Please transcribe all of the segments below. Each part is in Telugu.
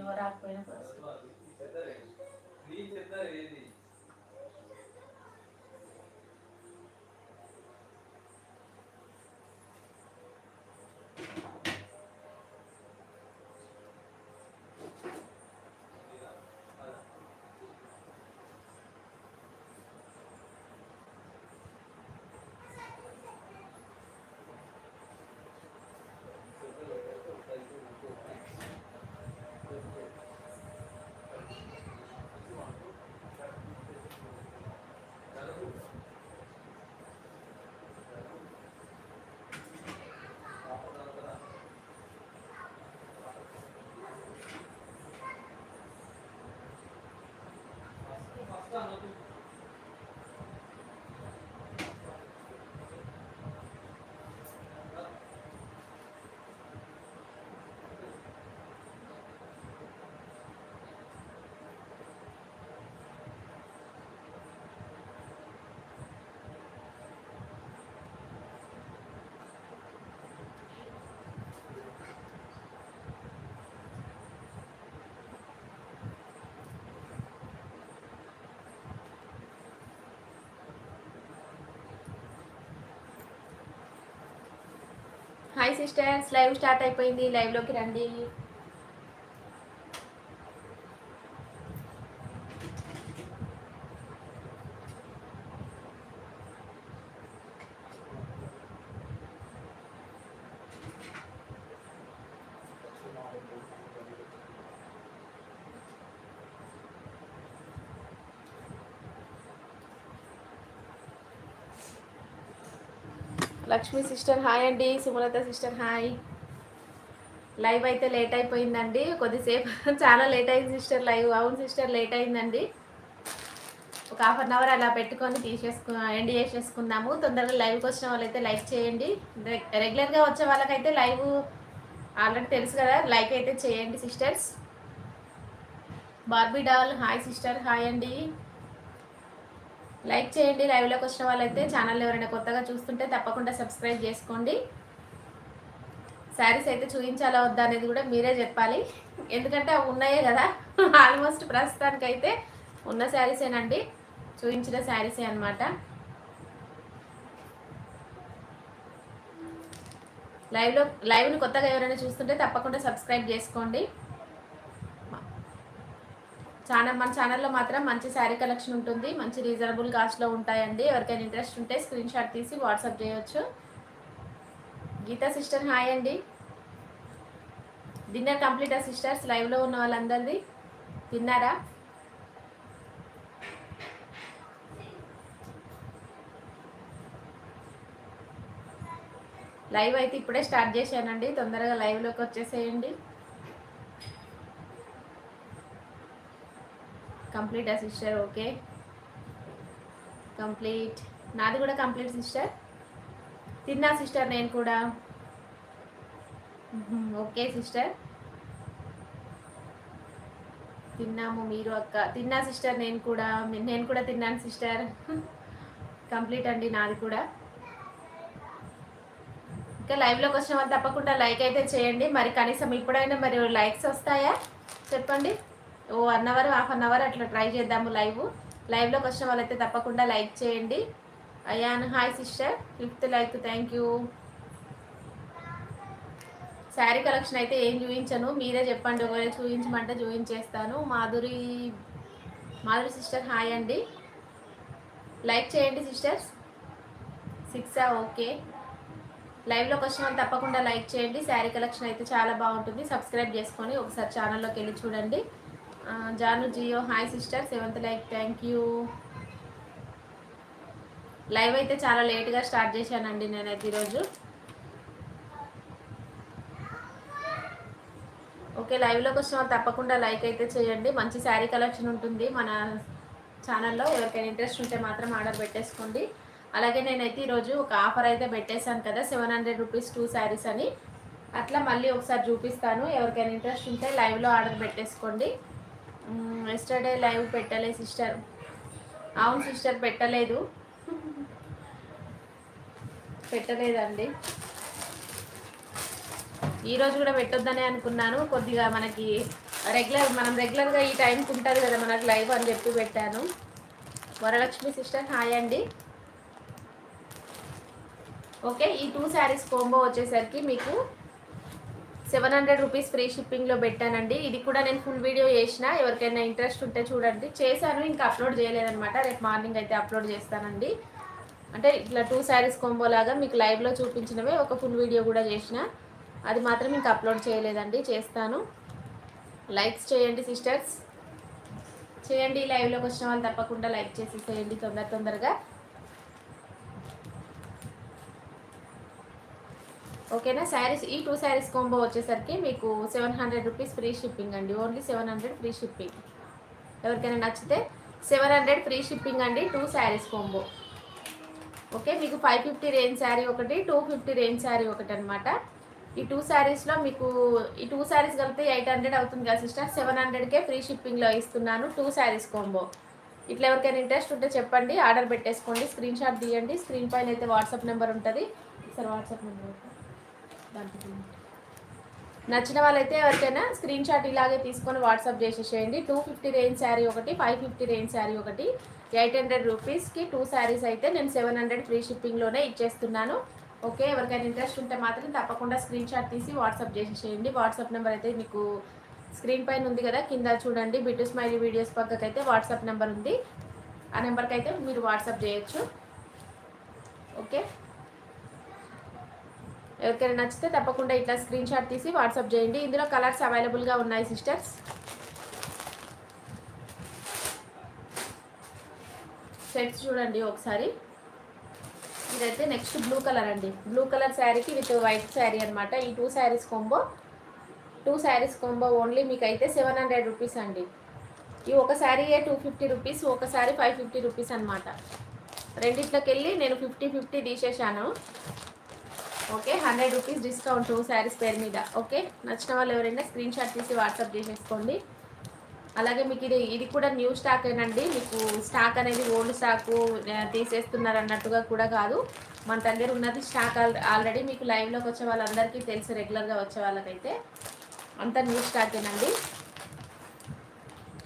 ఎవరు రాకపోయినా first hi sisters, live start అయిపోయింది. లైవ్లోకి రండి. లక్ష్మి సిస్టర్ హాయ్ అండి. Sumalatha sister hi. లైవ్ అయితే లేట్ అయిపోయిందండి కొద్దిసేపు. చాలా లేట్ అయింది సిస్టర్ లైవ్. అవును సిస్టర్, లేట్ అయిందండి. ఒక ½ అలా పెట్టుకొని ఎండ్ చేసేసుకుందాము. తొందరగా లైవ్కి వచ్చిన వాళ్ళైతే లైక్ చేయండి. రెగ్యులర్గా వచ్చే వాళ్ళకైతే లైవ్ ఆల్రెడీ తెలుసు కదా, లైక్ అయితే చేయండి sisters. Barbie doll hi sister, hi అండి. లైక్ చేయండి. లైవ్లోకి వచ్చిన వాళ్ళైతే ఛానల్ ఎవరైనా కొత్తగా చూస్తుంటే తప్పకుండా సబ్స్క్రైబ్ చేసుకోండి. శారీస్ అయితే చూపించాలా వద్దా అనేది కూడా మీరే చెప్పాలి, ఎందుకంటే అవి ఉన్నాయే కదా. ఆల్మోస్ట్ ప్రస్తుతానికైతే ఉన్న శారీసేనండి, చూపించిన శారీసే అనమాట. లైవ్ని కొత్తగా ఎవరైనా చూస్తుంటే తప్పకుండా సబ్స్క్రైబ్ చేసుకోండి. మన ఛానల్లో మాత్రం మంచి శారీ కలెక్షన్ ఉంటుంది, మంచి రీజనబుల్ కాస్ట్లో ఉంటాయండి. ఎవరికైనా ఇంట్రెస్ట్ ఉంటే స్క్రీన్ షాట్ తీసి వాట్సాప్ చేయొచ్చు. గీతా సిస్టర్ హాయ్ అండి. డిన్నర్ కంప్లీటా సిస్టర్స్? లైవ్లో ఉన్న వాళ్ళందరిది తిన్నారా? లైవ్ అయితే ఇప్పుడే స్టార్ట్ చేశానండి, తొందరగా లైవ్లోకి వచ్చేసేయండి. కంప్లీటా సిస్టర్? Okay, complete. నాది కూడా కంప్లీట్ సిస్టర్. తిన్నా సిస్టర్ నేను కూడా. ఓకే సిస్టర్, తిన్నాము. మీరు అక్క? తిన్నా సిస్టర్, నేను కూడా తిన్నాను సిస్టర్. కంప్లీట్ అండి నాది కూడా. ఇంకా లైవ్లోకి వచ్చిన వాళ్ళు తప్పకుండా లైక్ అయితే చేయండి. మరి కనీసం ఇప్పుడైనా మరి లైక్స్ వస్తాయా చెప్పండి. 1 అవర్ ½ అవర్ అట్లా ట్రై చేద్దాము. లైవ్లోకి వచ్చిన వాళ్ళైతే తప్పకుండా లైక్ చేయండి. Ayaan hi sister, 5th like, thank you. Sari collection అయితే ఏం చూపించను, మీరే చెప్పండి. ఒకవేళ చూపించమంటే చూపించేస్తాను. మాధురి సిస్టర్ హాయ్ అండి. లైక్ చేయండి సిస్టర్స్. 6 ఓకే. లైవ్లోకి వచ్చిన వాళ్ళు తప్పకుండా లైక్ చేయండి. శారీ కలెక్షన్ అయితే చాలా బాగుంటుంది. సబ్స్క్రైబ్ చేసుకొని ఒకసారి ఛానల్లోకి వెళ్ళి చూడండి. Jaanu Jio hi sister, 7th like, thank you. Live అయితే చాలా లేట్గా స్టార్ట్ చేశానండి నేనైతే ఈరోజు. ఓకే, లైవ్లోకి వచ్చిన వాళ్ళు తప్పకుండా లైక్ అయితే చేయండి. మంచి శారీ కలెక్షన్ ఉంటుంది మన ఛానల్లో. ఎవరికైనా ఇంట్రెస్ట్ ఉంటే మాత్రం ఆర్డర్ పెట్టేసుకోండి. అలాగే నేనైతే ఈరోజు ఒక ఆఫర్ అయితే పెట్టేశాను కదా, 700 రూపీస్ 2 శారీస్ అని. అట్లా మళ్ళీ ఒకసారి చూపిస్తాను. ఎవరికైనా ఇంట్రెస్ట్ ఉంటే లైవ్లో ఆర్డర్ పెట్టేసుకోండి. ఎస్టర్డే లైవ్ పెట్టలేదు సిస్టర్. అవును సిస్టర్, పెట్టలేదండి. ఈరోజు కూడా పెట్టొద్దనే అనుకున్నాను. కొద్దిగా మనకి మనం రెగ్యులర్గా ఈ టైంకి ఉంటుంది కదా మనకు లైవ్ అని చెప్పి పెట్టాను. వరలక్ష్మి సిస్టర్ హాయ్ అండి. ఓకే, ఈ 2 శారీస్ కాంబో వచ్చేసరికి మీకు 700 రూపీస్ ఫ్రీ షిప్పింగ్లో పెట్టానండి. ఇది కూడా నేను ఫుల్ వీడియో చేసిన, ఎవరికైనా ఇంట్రెస్ట్ ఉంటే చూడండి. చేశాను, ఇంకా అప్లోడ్ చేయలేదన్నమాట. రేపు మార్నింగ్ అయితే అప్లోడ్ చేస్తానండి. అంటే ఇట్లా 2 శారీస్ కాంబో లాగా మీకు లైవ్లో చూపించినవే ఒక ఫుల్ వీడియో కూడా చేసిన, అది మాత్రం ఇంకా అప్లోడ్ చేయలేదండి, చేస్తాను. లైక్స్ చేయండి సిస్టర్స్, చేయండి. లైవ్లోకి వచ్చిన వాళ్ళు తప్పకుండా లైక్ చేసేసేయండి తొందరగా. ఓకేనా. శారీస్ ఈ 2 శారీస్ కాంబో వచ్చేసరికి మీకు 700 రూపీస్ ఫ్రీ షిప్పింగ్ అండి. Only 700 free shipping. ఎవరికైనా నచ్చితే 700 ఫ్రీ షిప్పింగ్ అండి, 2 శారీస్ కాంబో. ఓకే, మీకు 550 రేంజ్ శారీ ఒకటి, 250 రేంజ్ శారీ ఒకటి అనమాట. ఈ 2 శారీస్లో మీకు ఈ 2 శారీస్ కలిపితే 800 అవుతుంది కదా సిస్టర్. 700కే ఫ్రీ షిప్పింగ్లో ఇస్తున్నాను 2 శారీస్ కాంబో. ఇట్లా ఎవరికైనా ఇంట్రెస్ట్ ఉంటే చెప్పండి, ఆర్డర్ పెట్టేసుకోండి, స్క్రీన్ షాట్ తీయండి. స్క్రీన్ పైన అయితే వాట్సాప్ నెంబర్ ఉంటుంది. సార్ వాట్సాప్ నెంబర్ నచ్చిన వాళ్ళైతే ఎవరికైనా స్క్రీన్ షాట్ ఇలాగే తీసుకొని వాట్సాప్ చేసేసేయండి. 250 రేంజ్ శారీ ఒకటి, 550 రేంజ్ శారీ ఒకటి, 800 రూపీస్కి 2 శారీస్ అయితే నేను 700 ఫ్రీ షిప్పింగ్లోనే ఇచ్చేస్తున్నాను. ఓకే, ఎవరికైనా ఇంట్రెస్ట్ ఉంటే మాత్రం తప్పకుండా స్క్రీన్ షాట్ తీసి వాట్సాప్ చేసేసేయండి. వాట్సాప్ నెంబర్ అయితే మీకు స్క్రీన్ పైన ఉంది కదా, కింద చూడండి, బిట్టు స్మైలీ వీడియోస్ పక్కకైతే వాట్సాప్ నెంబర్ ఉంది. ఆ నెంబర్కి అయితే మీరు వాట్సాప్ చేయొచ్చు. ఓకే, ఎవరికైనా నచ్చితే తప్పకుండా ఇట్లా స్క్రీన్ షాట్ తీసి వాట్సాప్ చేయండి. ఇందులో కలర్స్ అవైలబుల్గా ఉన్నాయి సిస్టర్స్. సెట్స్ చూడండి ఒకసారి. ఇదైతే నెక్స్ట్ బ్లూ కలర్ అండి. బ్లూ కలర్ శారీకి విత్ వైట్ శారీ అనమాట. ఈ 2 శారీస్ కాంబో ఓన్లీ మీకు అయితే 700 రూపీస్ అండి. ఈ ఒక శారీయే 250 రూపీస్, ఒక శారీ 550 రూపీస్ అనమాట. రెండిట్లోకి వెళ్ళి నేను 50-50 తీసేసాను. ఓకే, 100 రూపీస్ డిస్కౌంట్ 2 శారీస్ పేరు మీద. ఓకే, నచ్చిన వాళ్ళు ఎవరైనా స్క్రీన్ షాట్ తీసి వాట్సాప్ చేసేసుకోండి. అలాగే మీకు ఇది కూడా న్యూ స్టాక్ ఏనండి. మీకు స్టాక్ అనేది ఓల్డ్ స్టాకు తీసేస్తున్నారు అన్నట్టుగా కూడా కాదు. మన దగ్గర ఉన్నది స్టాక్ ఆల్రెడీ మీకు లైవ్లోకి వచ్చే వాళ్ళందరికీ తెలుసు, రెగ్యులర్గా వచ్చే వాళ్ళకైతే అంత న్యూ స్టాకేనండి.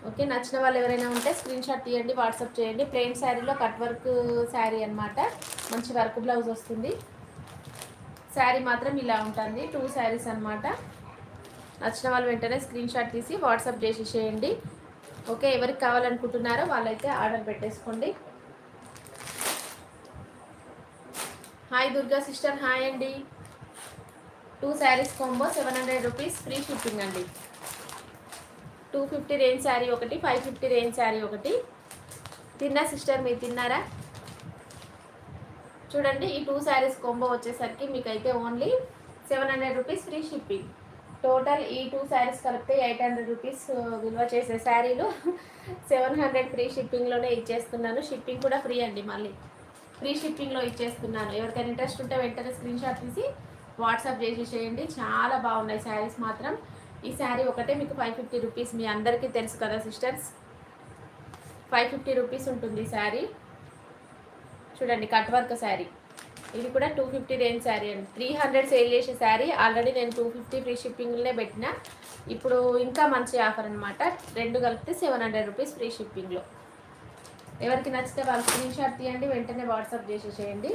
ఓకే, నచ్చిన వాళ్ళు ఎవరైనా ఉంటే స్క్రీన్ షాట్ తీయండి, వాట్సాప్ చేయండి. ప్లెయిన్ శారీలో కట్ వర్క్ శారీ అనమాట, మంచి వర్క్ బ్లౌజ్ వస్తుంది. శారీ మాత్రం ఇలా ఉంటుంది. 2 శారీస్ అనమాట. నచ్చిన వాళ్ళు వెంటనే స్క్రీన్ షాట్ తీసి వాట్సాప్ చేసేసేయండి. ఓకే, ఎవరికి కావాలనుకుంటున్నారో వాళ్ళైతే ఆర్డర్ పెట్టేసుకోండి. హాయ్ దుర్గా సిస్టర్ హాయ్ అండి. 2 saris combo 700 rupees free shipping అండి. 250 రేంజ్ శారీ ఒకటి, 550 రేంజ్ శారీ ఒకటి. తిన్నా సిస్టర్, మీరు తిన్నారా? చూడండి, ఈ 2 శారీస్ కాంబో వచ్చేసరికి మీకైతే only 700 rupees free shipping. Total ఈ 2 శారీస్ కలిపితే 800 రూపీస్ విలువ చేసే శారీలు 700 ఫ్రీ షిప్పింగ్లోనే ఇచ్చేస్తున్నాను. షిప్పింగ్ కూడా ఫ్రీ అండి, మళ్ళీ ఫ్రీ షిప్పింగ్లో ఇచ్చేస్తున్నాను. ఎవరికైనా ఇంట్రెస్ట్ ఉంటే వెంటనే స్క్రీన్ షాట్ తీసి వాట్సాప్ చేసేసేయండి. చాలా బాగున్నాయి శారీస్ మాత్రం. ఈ శారీ ఒకటే మీకు 550 రూపీస్. మీ అందరికీ తెలుసు కదా సిస్టర్స్, 550 రూపీస్ ఉంటుంది ఈ శారీ. చూడండి, కట్ వర్క్ శారీ. ఇది కూడా 250 రేంజ్ శారీ అండి. 300 సేల్ చేసే శారీ ఆల్రెడీ నేను 250 ఫ్రీ షిప్పింగ్లోనే పెట్టిన. ఇప్పుడు ఇంకా మంచి ఆఫర్ అనమాట. రెండు కలిపితే 700 రూపీస్ ఫ్రీ షిప్పింగ్లో. ఎవరికి నచ్చితే వాళ్ళు స్క్రీన్ షాట్ తీయండి, వెంటనే వాట్సాప్ చేసేసేయండి.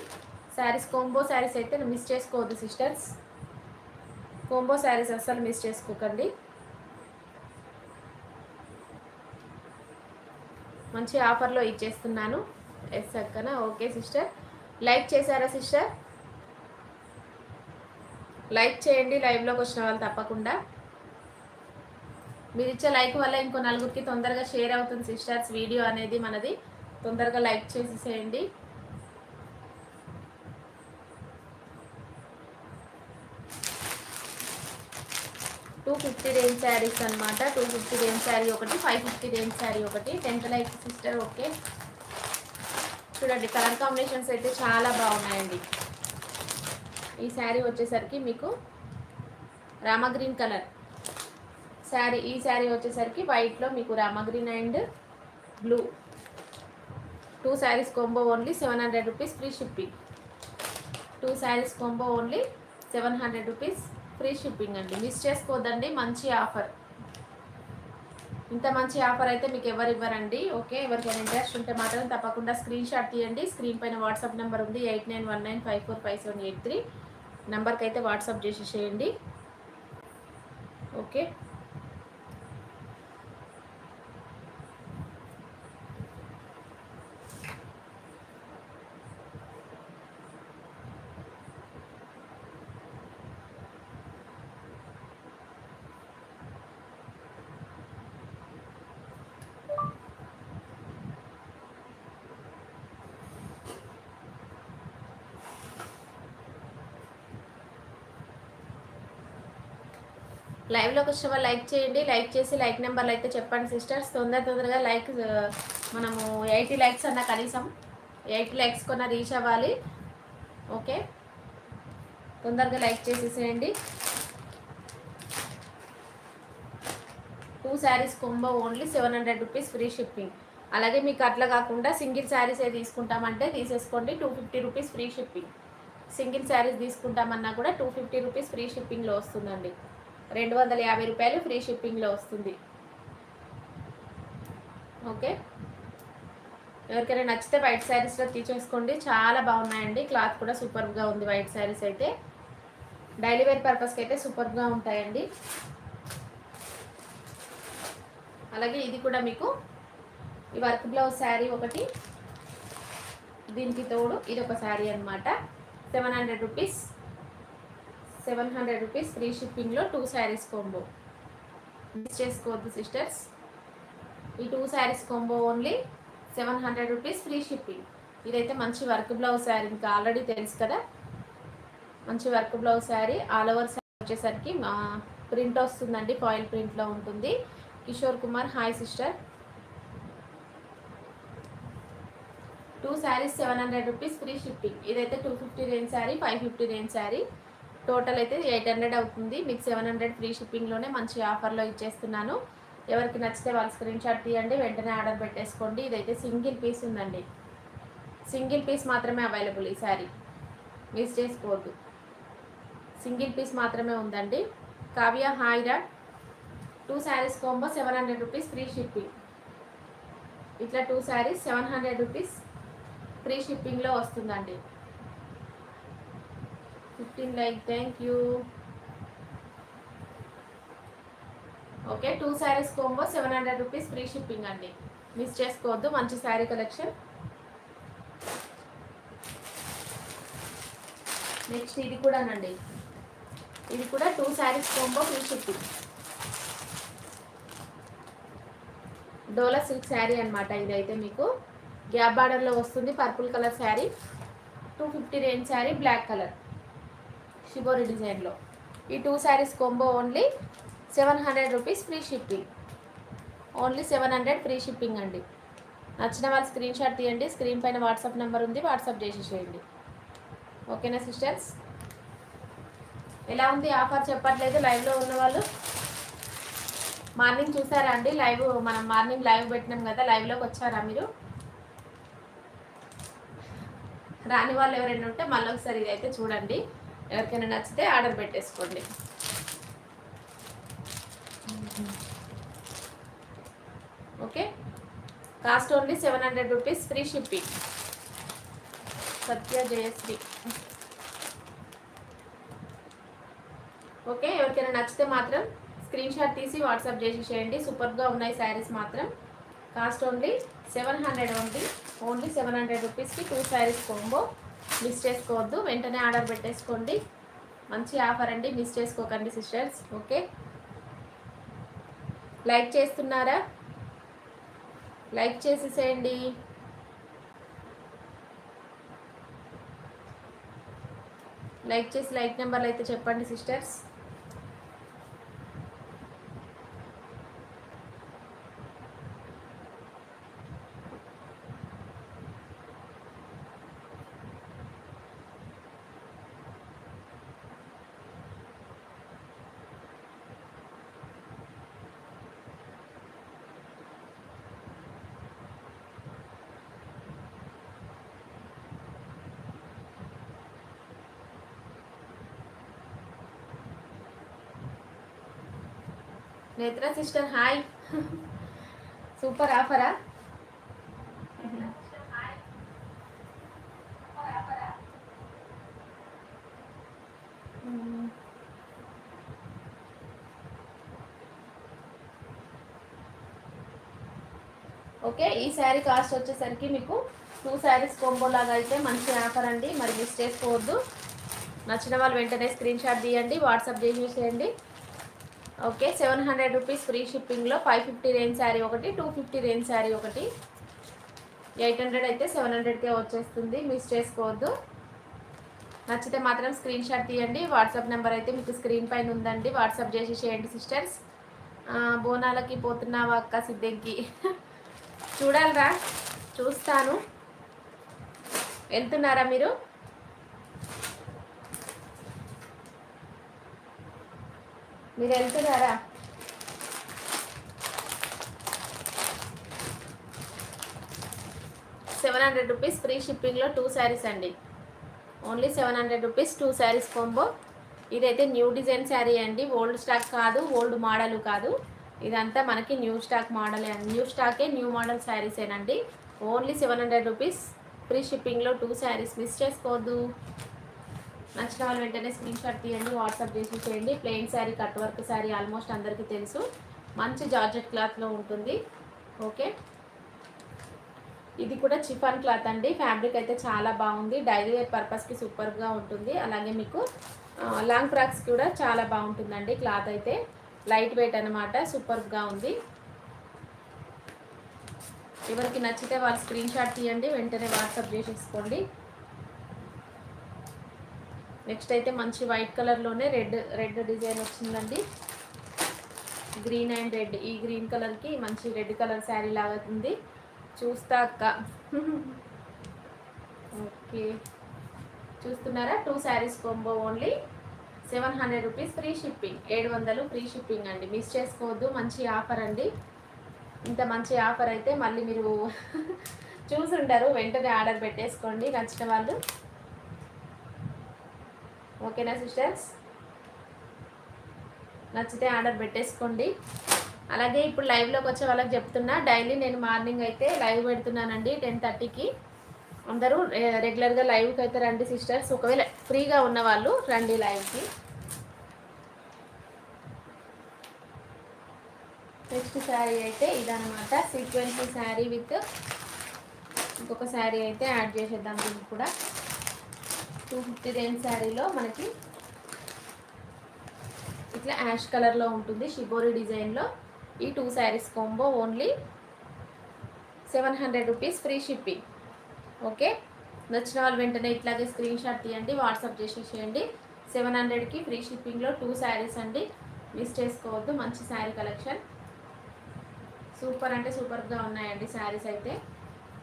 శారీస్ కాంబో శారీస్ అయితే మిస్ చేసుకోవద్దు సిస్టర్స్. కాంబో శారీస్ అస్సలు మిస్ చేసుకోకండి. మంచి ఆఫర్లో ఇచ్చేస్తున్నాను. ఎస్ అక్కనా. ఓకే సిస్టర్, లైక్ చేశారా సిస్టర్? లైక్ చేయండి లైవ్లోకి వచ్చిన వాళ్ళు తప్పకుండా. మీరు ఇచ్చే లైక్ వల్ల ఇంకో నలుగురికి తొందరగా షేర్ అవుతుంది సిస్టర్స్. వీడియో అనేది మనది, తొందరగా లైక్ చేసేసేయండి. $250 రేంజ్ శారీస్ అనమాట. 250 రేంజ్ శారీ ఒకటి, 550 రేంజ్ శారీ ఒకటి. 10th like sister. ఓకే, చూడండి కలర్ కాంబినేషన్స్ అయితే చాలా బాగున్నాయండి. ఈ శారీ వచ్చేసరికి మీకు రామా గ్రీన్ కలర్ శారీ. ఈ శారీ వచ్చేసరికి వైట్లో మీకు Rama green and blue. 2 saris combo only 700 rupees free shipping. 2 saris combo only 700 rupees free shipping అండి. మిస్ చేసుకోవద్దండి, మంచి ఆఫర్. ఇంత మంచి ఆఫర్ అయితే మీకు ఎవరు ఇవ్వరండి. ఓకే, ఎవరికైనా ఇంట్రెస్ట్ ఉంటే మాత్రం తప్పకుండా స్క్రీన్ షాట్ తీయండి. స్క్రీన్ పైన వాట్సాప్ నెంబర్ ఉంది 8919545783 నెంబర్కి అయితే వాట్సాప్ చేసేసేయండి. ఓకే, లైవ్లోకి వచ్చే వాళ్ళు లైక్ చేయండి. లైక్ చేసి లైక్ నెంబర్లు అయితే చెప్పండి సిస్టర్స్. తొందరగా లైక్ మనము 80 లైక్స్ అన్న కనీసం 80 లైక్స్ కొన్న రీచ్ అవ్వాలి. ఓకే, తొందరగా లైక్ చేసేసేయండి. 2 saris combo only 700 rupees free shipping. అలాగే మీకు అట్లా కాకుండా సింగిల్ శారీస్ ఏ తీసుకుంటామంటే తీసేసుకోండి, 250 rupees free shipping. Single saris తీసుకుంటామన్నా కూడా 250 రూపీస్ ఫ్రీ షిప్పింగ్లో వస్తుందండి. 250 రూపాయలు ఫ్రీ షిప్పింగ్లో వస్తుంది. ఓకే, ఎవరికైనా నచ్చితే వైట్ శారీస్లో తీసేసుకోండి. చాలా బాగున్నాయండి, క్లాత్ కూడా సూపర్గా ఉంది. వైట్ శారీస్ అయితే డైలీ వేర్ పర్పస్కి అయితే సూపర్గా ఉంటాయండి. అలాగే ఇది కూడా మీకు ఈ వర్క్ బ్లౌజ్ శారీ ఒకటి, దీనికి తోడు ఇది ఒక శారీ అనమాట. 700 రూపీస్ 700 రూపీస్ ఫ్రీ షిప్పింగ్లో 2 శారీస్ కాంబో. మిస్ చేసుకోవద్దు సిస్టర్స్. ఈ 2 saris combo only 700 rupees free shipping. ఇదైతే మంచి వర్క్ బ్లౌజ్ శారీ, ఇంకా ఆల్రెడీ తెలుసు కదా. మంచి work blouse sari, all over sari వచ్చేసరికి ప్రింట్ వస్తుందండి, ఫాయిల్ ప్రింట్లో ఉంటుంది. Kishore Kumar hi sister. 2 saris 700 rupees free shipping. ఇదైతే 250 range sari, 550 range sari, total అయితే 800 అవుతుంది. మీకు 700 ఫ్రీ షిప్పింగ్లోనే మంచి ఆఫర్లో ఇచ్చేస్తున్నాను. ఎవరికి నచ్చితే వాళ్ళు స్క్రీన్ షాట్ తీయండి, వెంటనే ఆర్డర్ పెట్టేసుకోండి. ఇదైతే సింగిల్ పీస్ ఉందండి, సింగిల్ పీస్ మాత్రమే అవైలబుల్. ఈ శారీ మిస్ చేసుకోవద్దు, సింగిల్ పీస్ మాత్రమే ఉందండి. కావ్య హాయ్ రా. 2 saris combo 700 rupees free shipping. ఇట్లా 2 శారీస్ 700 రూపీస్ ఫ్రీ షిప్పింగ్లో వస్తుందండి. 15 like, thank you. Okay, 2 saris combo 700 rupees free shipping అండి, మిస్ చేసుకోవద్దు. మంచి శారీ కలెక్షన్. నెక్స్ట్ ఇది కూడానండి, ఇది కూడా 2 saris combo free shipping. Dola silk sari అనమాట. ఇదైతే మీకు గ్యాప్ బార్డర్లో వస్తుంది, purple colour sari, 250 range sari, black colour shibori డిజైన్లో. ఈ 2 saris combo only 700 rupees free shipping. Only 700 free shipping అండి. నచ్చిన వాళ్ళు స్క్రీన్ షాట్ తీయండి. స్క్రీన్ పైన వాట్సాప్ నెంబర్ ఉంది, వాట్సాప్ చేసేసేయండి. ఓకేనా సిస్టర్స్. ఎలా ఉంది ఆఫర్ చెప్పట్లేదు లైవ్లో ఉన్న వాళ్ళు. మార్నింగ్ చూసారా అండి లైవ్, మనం మార్నింగ్ లైవ్ పెట్టినాం కదా, లైవ్లోకి వచ్చారా మీరు? రాని వాళ్ళు ఎవరైనా ఉంటే మళ్ళీ ఒకసారి ఇదైతే చూడండి. ఎవరికైనా నచ్చితే ఆర్డర్ పెట్టేసుకోండి. Okay, cost only 700 rupees free shipping. Satya Jayasri. Okay, ఎవరికైనా నచ్చితే మాత్రం స్క్రీన్ షాట్ తీసి వాట్సాప్ చేసేసేయండి. సూపర్గా ఉన్నాయి శారీస్ మాత్రం. కాస్ట్ ఓన్లీ 700 ఉంది. ఓన్లీ 700 రూపీస్కి 2 శారీస్ కాంబో. మిస్ చేసుకోవద్దు, వెంటనే ఆర్డర్ పెట్టేసుకోండి. మంచి ఆఫర్ అండి, మిస్ చేసుకోకండి సిస్టర్స్. ఓకే, లైక్ చేస్తున్నారా? లైక్ చేసేసేయండి. లైక్ చేసి లైక్ నెంబర్లు అయితే చెప్పండి సిస్టర్స్. నేత్ర సిస్టర్ హాయ్. సూపర్ ఆఫరా? ఓకే, ఈ శారీ కాస్ట్ వచ్చేసరికి మీకు 2 శారీస్ కాంబో లాగా అయితే మంచి ఆఫర్ అండి. మరి మిస్ చేసుకోవద్దు. నచ్చిన వాళ్ళు వెంటనే స్క్రీన్ షాట్ తీయండి, వాట్సాప్ చేసేయండి. ఓకే, 700 రూపీస్ ఫ్రీ షిప్పింగ్లో 550 రేంజ్ శారీ ఒకటి, 250 రేంజ్ శారీ ఒకటి. 800 అయితే 700కే వచ్చేస్తుంది. మిస్ చేసుకోవద్దు. నచ్చితే మాత్రం స్క్రీన్ షాట్ తీయండి. వాట్సాప్ నెంబర్ అయితే మీకు స్క్రీన్ పైన ఉందండి, వాట్సాప్ చేసేసేయండి సిస్టర్స్. బోనాలకి పోతున్నావా అక్క సిద్ధంకి? చూడాలరా, చూస్తాను. వెళ్తున్నారా మీరు? మీరు వెళ్తున్నారా? ₹700 ఫ్రీ షిప్పింగ్లో 2 శారీస్ అండి. Only 700 rupees 2 saris combo. ఇదైతే న్యూ డిజైన్ శారీ అండి, ఓల్డ్ స్టాక్ కాదు, ఓల్డ్ మోడల్ కాదు. ఇదంతా మనకి న్యూ స్టాక్ మోడల్, న్యూ స్టాకే, న్యూ మోడల్ శారీసేనండి. ఓన్లీ 700 రూపీస్ ఫ్రీ షిప్పింగ్లో 2 శారీస్. మిస్ చేసుకోవద్దు. నచ్చిన వాళ్ళు వెంటనే స్క్రీన్ షాట్ తీయండి, వాట్సాప్ చేసేసేయండి. Plain sari, cut work sari almost అందరికీ తెలుసు. మంచి జార్జెట్ క్లాత్లో ఉంటుంది. ఓకే, ఇది కూడా చిఫాన్ క్లాత్ అండి. ఫ్యాబ్రిక్ అయితే చాలా బాగుంది. డైలీ వేర్ పర్పస్కి సూపర్గా ఉంటుంది. అలాగే మీకు లాంగ్ ఫ్రాక్స్ కూడా చాలా బాగుంటుందండి. క్లాత్ అయితే లైట్ వెయిట్ అనమాట, సూపర్గా ఉంది. ఎవరికి నచ్చితే వాళ్ళు స్క్రీన్ షాట్ తీయండి, వెంటనే వాట్సాప్ చేసేసుకోండి. నెక్స్ట్ అయితే మంచి వైట్ కలర్లోనే రెడ్ డిజైన్ వచ్చిందండి. గ్రీన్ అండ్ రెడ్, ఈ గ్రీన్ కలర్కి మంచి రెడ్ కలర్ శారీ లాగా ఉంది. చూస్తా అక్క. ఓకే, చూస్తున్నారా? 2 saris combo only 700 rupees free shipping. 700 free shipping అండి. మిస్ చేసుకోవద్దు. మంచి ఆఫర్ అండి. ఇంత మంచి ఆఫర్ అయితే మళ్ళీ మీరు చూసుంటారు. వెంటనే ఆర్డర్ పెట్టేసుకోండి నచ్చిన వాళ్ళు. ఓకేనా సిస్టర్స్? నచ్చితే ఆర్డర్ పెట్టేసుకోండి. అలాగే ఇప్పుడు లైవ్లోకి వచ్చే వాళ్ళకి చెప్తున్నా, డైలీ నేను మార్నింగ్ అయితే లైవ్ పెడుతున్నానండి 10:30కి. అందరూ రెగ్యులర్గా లైవ్కి అయితే రండి సిస్టర్స్. ఒకవేళ ఫ్రీగా ఉన్న వాళ్ళు రండి లైవ్కి. నెక్స్ట్ శారీ అయితే ఇదనమాట, సీక్వెన్సీ శారీ విత్ ఇంకొక శారీ అయితే యాడ్ చేసేద్దాం. దీనికి కూడా 250 రేంజ్ శారీలో మనకి ఇట్లా యాష్ కలర్లో ఉంటుంది, షిబోరి డిజైన్లో. ఈ 2 saris combo only 700 rupees free shipping. Okay, నచ్చిన వాళ్ళు వెంటనే ఇట్లాగే స్క్రీన్ షాట్ తీయండి, వాట్సాప్ చేసేసేయండి. 700కి ఫ్రీ షిప్పింగ్లో 2 శారీస్ అండి. మిస్ చేసుకోవద్దు. మంచి శారీ కలెక్షన్, సూపర్ అంటే సూపర్గా ఉన్నాయండి శారీస్ అయితే.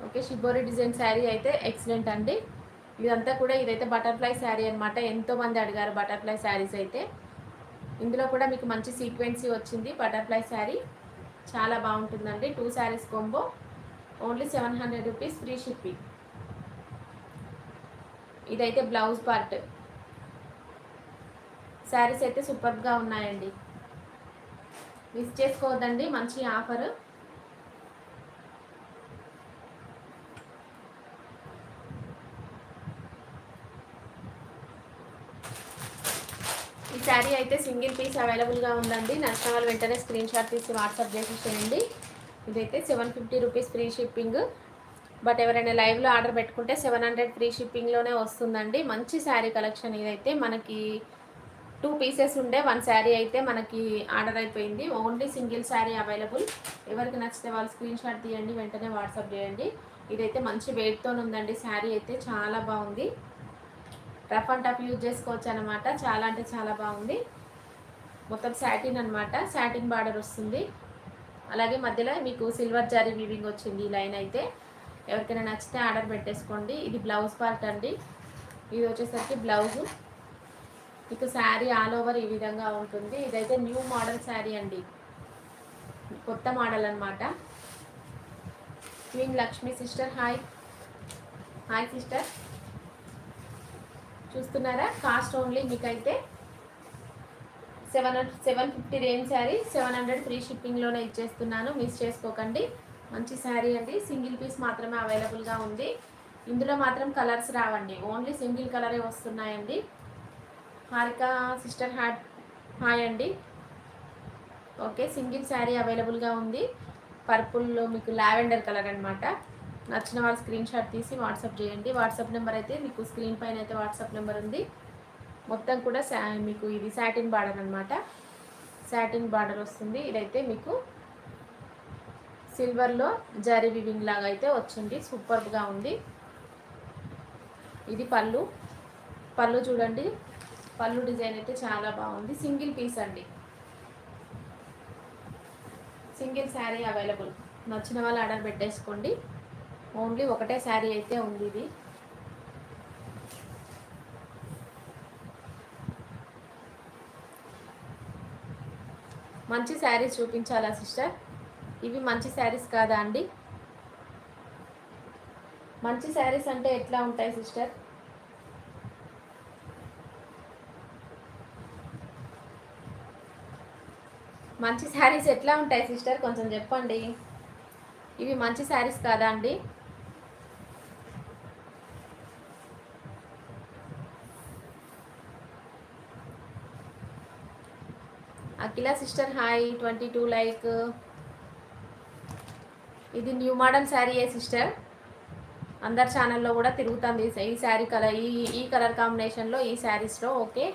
ఓకే, షిబోరి డిజైన్ శారీ అయితే ఎక్సలెంట్ అండి. ఇదంతా కూడా ఇదైతే బటర్ఫ్లై శారీ అనమాట. ఎంతోమంది అడిగారు బటర్ఫ్లై శారీస్ అయితే. ఇందులో కూడా మీకు మంచి సీక్వెన్సీ వచ్చింది. బటర్ఫ్లై శారీ చాలా బాగుంటుందండి. 2 saris combo only 700 rupees free shipping. ఇదైతే బ్లౌజ్ పార్ట్. శారీస్ అయితే సూపర్గా ఉన్నాయండి. మిస్ చేసుకోవద్దండి, మంచి ఆఫర్. ఈ శారీ అయితే సింగిల్ పీస్ అవైలబుల్గా ఉందండి. నచ్చిన వాళ్ళు వెంటనే స్క్రీన్ షాట్ తీసి వాట్సాప్ చేసేసేయండి. ఇదైతే 750 రూపీస్ ఫ్రీ షిప్పింగ్. బట్ ఎవరైనా లైవ్లో ఆర్డర్ పెట్టుకుంటే 700 ఫ్రీ షిప్పింగ్లోనే వస్తుందండి. మంచి శారీ కలెక్షన్. ఇదైతే మనకి 2 పీసెస్ ఉండే 1 శారీ అయితే మనకి ఆర్డర్ అయిపోయింది. Only single sari available. ఎవరికి నచ్చితే వాళ్ళు స్క్రీన్ షాట్ తీయండి, వెంటనే వాట్సాప్ చేయండి. ఇదైతే మంచి వెయిట్తో ఉందండి. శారీ అయితే చాలా బాగుంది. రఫ్ అండ్ టఫ్ యూజ్ చేసుకోవచ్చు అనమాట. చాలా అంటే చాలా బాగుంది. మొత్తం సాటిన్ అనమాట, సాటిన్ బార్డర్ వస్తుంది. అలాగే మధ్యలో మీకు సిల్వర్ జరీ వీవింగ్ వచ్చింది. ఈ లైన్ అయితే ఎవరికైనా నచ్చితే ఆర్డర్ పెట్టేసుకోండి. ఇది బ్లౌజ్ పార్ట్ అండి. ఇది వచ్చేసరికి బ్లౌజు. మీకు శారీ ఆల్ ఓవర్ ఈ విధంగా ఉంటుంది. ఇదైతే న్యూ మోడల్ శారీ అండి, కొత్త మోడల్ అనమాట. Queen Lakshmi sister, hi hi sister. చూస్తున్నారా? కాస్ట్ ఓన్లీ మీకైతే 750 రేంజ్ శారీ 700 ఫ్రీ షిప్పింగ్లోనే ఇచ్చేస్తున్నాను. మిస్ చేసుకోకండి. మంచి శారీ అండి, సింగిల్ పీస్ మాత్రమే అవైలబుల్గా ఉంది. ఇందులో మాత్రం కలర్స్ రావండి, ఓన్లీ సింగిల్ కలరే వస్తున్నాయండి. హారిక సిస్టర్ హాయ్ అండి. ఓకే, సింగిల్ శారీ అవైలబుల్గా ఉంది. పర్పుల్లో మీకు లావెండర్ కలర్ అనమాట. నచ్చిన వాళ్ళు స్క్రీన్ షాట్ తీసి వాట్సాప్ చేయండి. వాట్సాప్ నెంబర్ అయితే మీకు స్క్రీన్ పైన అయితే వాట్సాప్ నెంబర్ ఉంది. మొత్తం కూడా మీకు ఇది సాటిన్ బార్డర్ అనమాట. సాటిన్ బార్డర్ వస్తుంది. ఇదైతే మీకు సిల్వర్లో జరీ వివింగ్ లాగా అయితే వచ్చింది, సూపర్గా ఉంది. ఇది పళ్ళు చూడండి, పళ్ళు డిజైన్ అయితే చాలా బాగుంది. సింగిల్ పీస్ అండి, సింగిల్ శారీ అవైలబుల్. నచ్చిన వాళ్ళు ఆర్డర్ పెట్టేసుకోండి. ఓన్లీ ఒకటే శారీ అయితే ఉంది. ఇది మంచి శారీస్ చూపించాలా సిస్టర్? ఇవి మంచి శారీస్ కాదా అండి? మంచి శారీస్ అంటే ఎట్లా ఉంటాయి సిస్టర్? మంచి శారీస్ ఎట్లా ఉంటాయి సిస్టర్, కొంచెం చెప్పండి. ఇవి మంచి శారీస్ కాదా అండి? అఖిల సిస్టర్ హాయ్, 22 లైక్. ఇది న్యూ మోడల్ శారీ ఏ సిస్టర్, అందరి ఛానల్లో కూడా తిరుగుతుంది ఈ శారీ కలర్, ఈ కలర్ కాంబినేషన్లో ఈ శారీస్లో. ఓకే,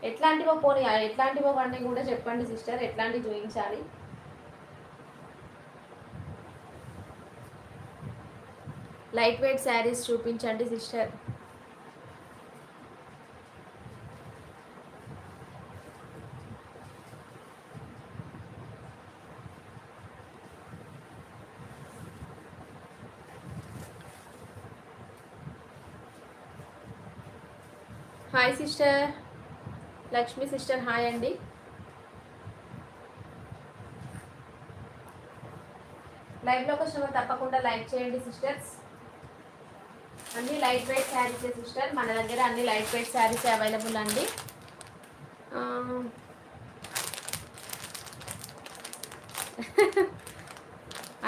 ఎట్లాంటివో పోనీ, ఎట్లాంటివో అన్నీ కూడా చెప్పండి సిస్టర్, ఎట్లాంటివి చూపించాలి. లైట్ వెయిట్ శారీస్ చూపించండి sister. Hi sister Lakshmi sister hi అండి. లైవ్లోకి వచ్చిన తప్పకుండా లైక్ చేయండి సిస్టర్స్. అన్ని లైట్ వెయిట్ శారీసే సిస్టర్, మన దగ్గర అన్ని లైట్ వెయిట్ శారీసే అవైలబుల్ అండి.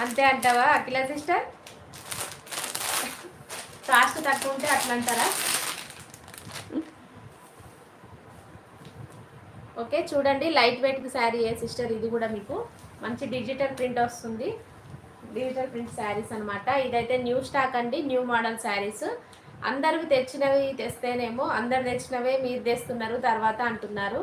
అంతే అంటావా అఖిల సిస్టర్? కాస్ట్ తక్కువ ఉంటే అట్లా అంటారా? ఓకే చూడండి, లైట్ వెయిట్ శారీ ఏ సిస్టర్, ఇది కూడా మీకు మంచి డిజిటల్ ప్రింట్ వస్తుంది. డిజిటల్ ప్రింట్ శారీస్ అనమాట. ఇదైతే న్యూ స్టాక్ అండి, న్యూ మోడల్ శారీస్. అందరికి తెచ్చినవి తెస్తేనేమో అందరు తెచ్చినవే మీరు తెస్తున్నారు తర్వాత అంటున్నారు.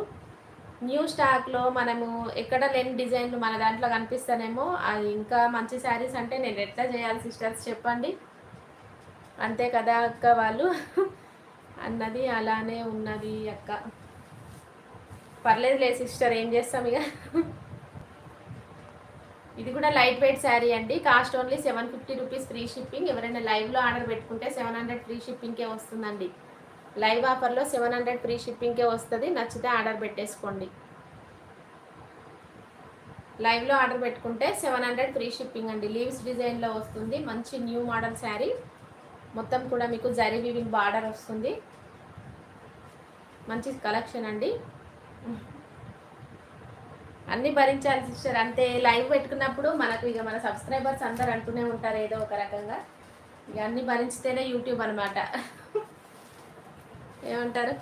న్యూ స్టాక్లో మనము ఎక్కడ లేని డిజైన్లు మన దాంట్లో కనిపిస్తానేమో అది ఇంకా మంచి శారీస్ అంటే నేను ఎట్లా చేయాలి సిస్టర్స్ చెప్పండి. అంతే కదా అక్క వాళ్ళు అన్నది అలానే ఉన్నది అక్క. పర్లేదులే సిస్టర్, ఏం చేస్తాం ఇక. ఇది కూడా లైట్ వెయిట్ శారీ అండి, cost only 750 rupees free shipping. ఎవరైనా లైవ్లో ఆర్డర్ పెట్టుకుంటే 700 ఫ్రీ షిప్పింగ్కే వస్తుందండి. లైవ్ ఆఫర్లో 700 ఫ్రీ షిప్పింగ్కే వస్తుంది. నచ్చితే ఆర్డర్ పెట్టేసుకోండి. లైవ్లో ఆర్డర్ పెట్టుకుంటే 700 ఫ్రీ షిప్పింగ్ అండి. లీవ్స్ డిజైన్లో వస్తుంది, మంచి న్యూ మోడల్ శారీ. మొత్తం కూడా మీకు జరీ వీవింగ్ బార్డర్ వస్తుంది. మంచి కలెక్షన్ అండి. అన్నీ భరించాలి సిస్టర్, అంతే. లైవ్ పెట్టుకున్నప్పుడు మనకు ఇక మన సబ్స్క్రైబర్స్ అందరు అంటూనే ఉంటారు ఏదో ఒక రకంగా. ఇక అన్నీ భరించితేనే యూట్యూబ్ అనమాట. ఏమంటారు?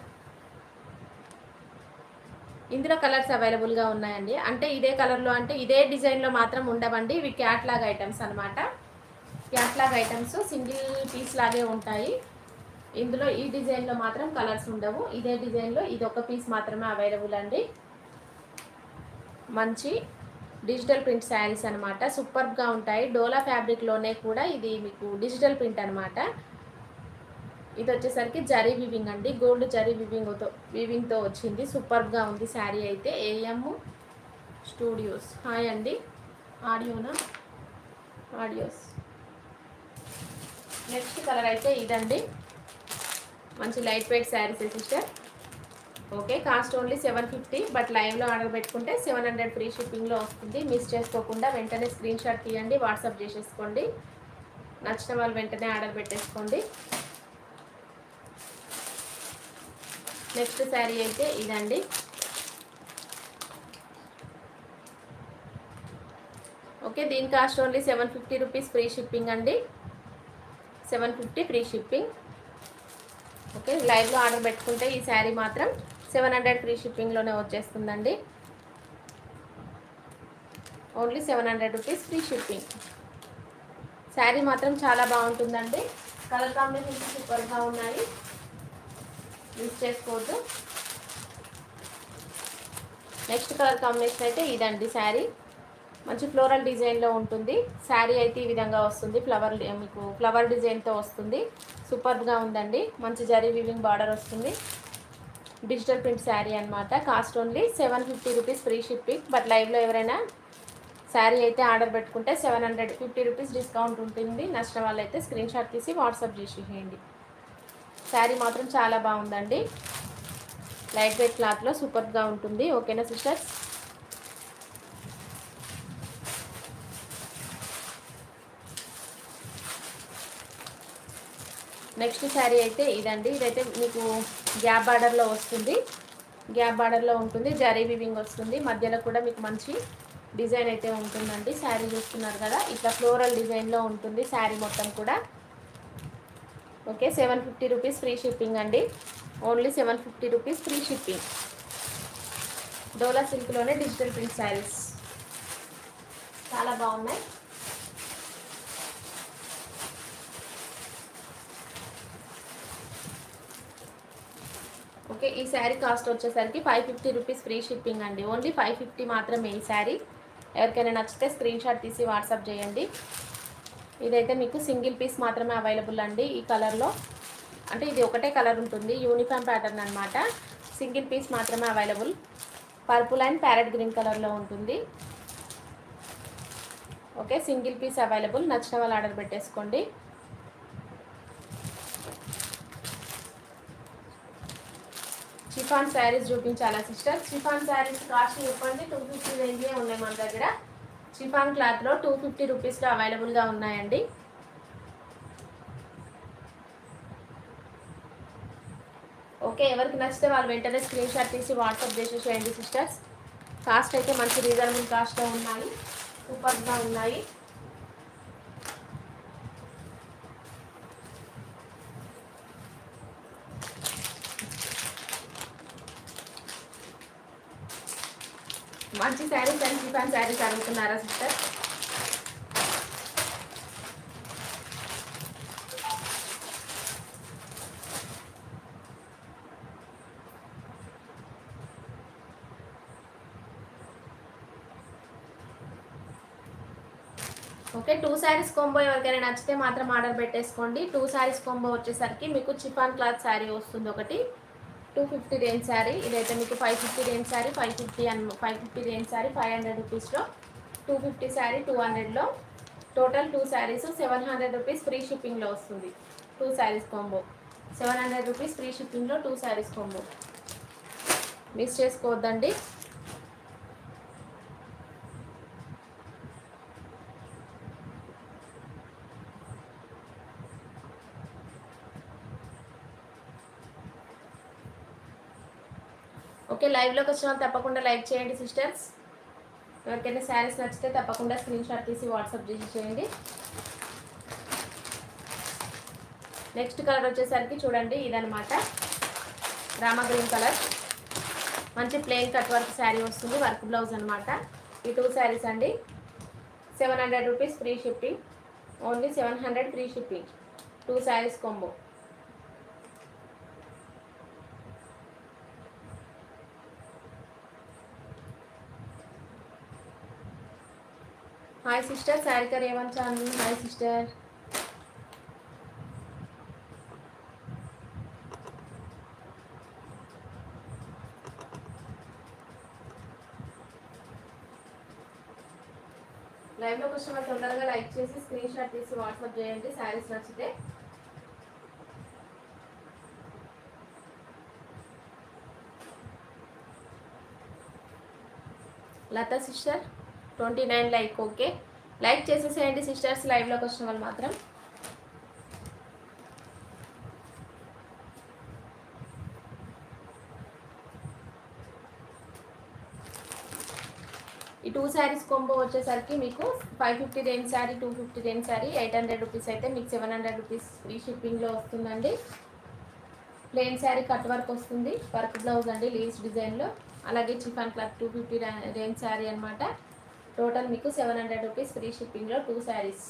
ఇందులో కలర్స్ అవైలబుల్గా ఉన్నాయండి. అంటే ఇదే కలర్లో అంటే ఇదే డిజైన్లో మాత్రం ఉండవండి. ఇవి క్యాట్లాగ్ ఐటమ్స్ అనమాట. క్యాట్లాగ్ ఐటమ్స్ సింగిల్ పీస్ లాగే ఉంటాయి. ఇందులో ఈ డిజైన్లో మాత్రం కలర్స్ ఉండవు. ఇదే డిజైన్లో ఇది ఒక పీస్ మాత్రమే అవైలబుల్ అండి. మంచి డిజిటల్ ప్రింట్ శారీస్ అనమాట, సూపర్గా ఉంటాయి. డోలా ఫ్యాబ్రిక్లోనే కూడా ఇది మీకు డిజిటల్ ప్రింట్ అనమాట. ఇది వచ్చేసరికి జరీ వివింగ్ అండి, గోల్డ్ జరీ వివింగ్తో వచ్చింది. సూపర్గా ఉంది శారీ అయితే. ఏఎం స్టూడియోస్ హాయ్ అండి. ఆడియోస్. నెక్స్ట్ కలర్ అయితే ఇదండి, మంచి light weight saris sister. Okay, cost only 750, but లైవ్లో ఆర్డర్ పెట్టుకుంటే 700 ఫ్రీ షిప్పింగ్లో వస్తుంది. మిస్ చేసుకోకుండా వెంటనే స్క్రీన్ షాట్ తీయండి, వాట్సాప్ చేసేసుకోండి. నచ్చిన వాళ్ళు వెంటనే ఆర్డర్ పెట్టేసుకోండి. నెక్స్ట్ శారీ అయితే ఇదండి, ఓకే, దీని cost only 750 rupees free shipping అండి. 750 ఫ్రీ షిప్పింగ్. ఓకే, లైవ్లో ఆర్డర్ పెట్టుకుంటే ఈ శారీ మాత్రం 700 ఫ్రీ షిప్పింగ్లోనే వచ్చేస్తుందండి. Only 700 rupees free shipping. Sari మాత్రం చాలా బాగుంటుందండి. కలర్ కాంబినేషన్ సూపర్గా ఉన్నాయి, యూజ్ చేసుకోవద్దు. నెక్స్ట్ కలర్ కాంబినేషన్ అయితే ఇదండి. శారీ మంచి ఫ్లోరల్ డిజైన్లో ఉంటుంది. శారీ అయితే ఈ విధంగా వస్తుంది, మీకు ఫ్లవర్ డిజైన్తో వస్తుంది. సూపర్గా ఉందండి. మంచి జరీ వీవింగ్ బార్డర్ వస్తుంది. డిజిటల్ ప్రింట్ శారీ అనమాట. Cost only 750 rupees free shipping. But లైవ్లో ఎవరైనా శారీ అయితే ఆర్డర్ పెట్టుకుంటే 750 రూపీస్ డిస్కౌంట్ ఉంటుంది. నచ్చిన వాళ్ళైతే స్క్రీన్ షాట్ తీసి వాట్సాప్ చేసేయండి. శారీ మాత్రం చాలా బాగుందండి. లైట్ వెయిట్ క్లాత్లో సూపర్గా ఉంటుంది. ఓకేనా సిస్టర్స్? నెక్స్ట్ శారీ అయితే ఇదండి. ఇదైతే మీకు గ్యాప్ బార్డర్లో వస్తుంది. గ్యాప్ బార్డర్లో ఉంటుంది, జరీ వివింగ్ వస్తుంది. మధ్యలో కూడా మీకు మంచి డిజైన్ అయితే ఉంటుందండి. శారీ చూస్తున్నారు కదా, ఇట్లా ఫ్లోరల్ డిజైన్లో ఉంటుంది శారీ మొత్తం కూడా. ఓకే, 750 రూపీస్ ఫ్రీ షిప్పింగ్ అండి. Only 750 rupees free shipping. Dola సిల్క్లోనే డిజిటల్ ప్రింట్ శారీస్ చాలా బాగున్నాయి. ఓకే, ఈ శారీ కాస్ట్ వచ్చేసరికి 550 రూపీస్ ఫ్రీ షిప్పింగ్ అండి. ఓన్లీ 550 మాత్రమే ఈ శారీ. ఎవరికైనా నచ్చితే స్క్రీన్ షాట్ తీసి వాట్సాప్ చేయండి. ఇదైతే మీకు సింగిల్ పీస్ మాత్రమే అవైలబుల్ అండి ఈ కలర్లో. అంటే ఇది ఒకటే కలర్ ఉంటుంది, యూనిఫామ్ ప్యాటర్న్ అనమాట. సింగిల్ పీస్ మాత్రమే available. Purple and parrot green కలర్లో ఉంటుంది. Okay, single piece available. నచ్చిన వాళ్ళు ఆర్డర్ పెట్టేసుకోండి. షిఫాన్ శారీస్ చూపించాలా సిస్టర్? షిఫాన్ శారీస్ కాస్ట్ చెప్పండి. 250 రేంజే ఉన్నాయి మన దగ్గర. షిఫాన్ క్లాత్లో 250 రూపీస్లో అవైలబుల్గా ఉన్నాయండి. ఓకే, ఎవరికి నచ్చితే వాళ్ళు వెంటనే స్క్రీన్ షాట్ తీసి వాట్సాప్ చేసేసేయండి సిస్టర్స్. కాస్ట్ అయితే మంచి రీజనబుల్ కాస్ట్లో ఉన్నాయి, సూపర్గా ఉన్నాయి. మంచి శారీస్ అండ్ షిఫాన్ శారీస్ అడుగుతున్నారా సిస్టర్? ఓకే, 2 శారీస్ కాంబో ఎవరికైనా నచ్చితే మాత్రం ఆర్డర్ పెట్టేసుకోండి. 2 శారీస్ కాంబో వచ్చేసరికి మీకు షిఫాన్ క్లాత్ శారీ వస్తుంది ఒకటి, 250 రేంజ్ శారీ. ఇదైతే మీకు 550 రేంజ్ శారీ, 550 రేంజ్ శారీ 500 రూపీస్లో, 250 శారీ 200లో. టోటల్ 2 శారీస్ 700 రూపీస్ ఫ్రీ షిప్పింగ్లో వస్తుంది. 2 శారీస్ కాంబో 700 రూపీస్ ఫ్రీ షిప్పింగ్లో 2 శారీస్ కాంబో. మిస్ చేసుకోవద్దండి. ఓకే, లైవ్లోకి వచ్చిన వాళ్ళు తప్పకుండా లైక్ చేయండి సిస్టర్స్. ఎవరికైనా శారీస్ నచ్చితే తప్పకుండా స్క్రీన్ షాట్ తీసి వాట్సాప్ చేసి చేయండి. నెక్స్ట్ కలర్ వచ్చేసరికి చూడండి, ఇదనమాట రామా గ్రీన్ కలర్. మంచి ప్లెయిన్ కట్ వర్క్ శారీ వస్తుంది, వర్క్ బ్లౌజ్ అనమాట. ఈ 2 శారీస్ అండి. 700 rupees free shipping. Only 700 free shipping. 2 saris combo. Hi sister, శారీకర్ ఏమంటాను? Hi sister. లైవ్లోకి వచ్చిన వాళ్ళు తొందరగా లైక్ చేసి స్క్రీన్ షాట్ తీసి వాట్సాప్ చేయండి శారీస్ నచ్చితే. Latha sister 29 like. Okay, like చేసేసేయండి సిస్టర్స్ లైవ్లోకి వచ్చిన వాళ్ళు మాత్రం. ఈ 2 శారీస్ కాంబో వచ్చేసరికి మీకు 550 range sari, 250 range sari 800 rupees అయితే మీకు 700 రూపీస్ ఫ్రీ షిప్పింగ్లో వస్తుందండి. ప్లెయిన్ శారీ కట్ వర్క్ వస్తుంది, వర్క్ బ్లౌజ్ అండి లీవ్స్ డిజైన్లో. అలాగే చిఫాన్ క్లాత్ 250 రేంజ్ శారీ అనమాట. టోటల్ మీకు 700 రూపీస్ ఫ్రీ షిప్పింగ్లో 2 శారీస్.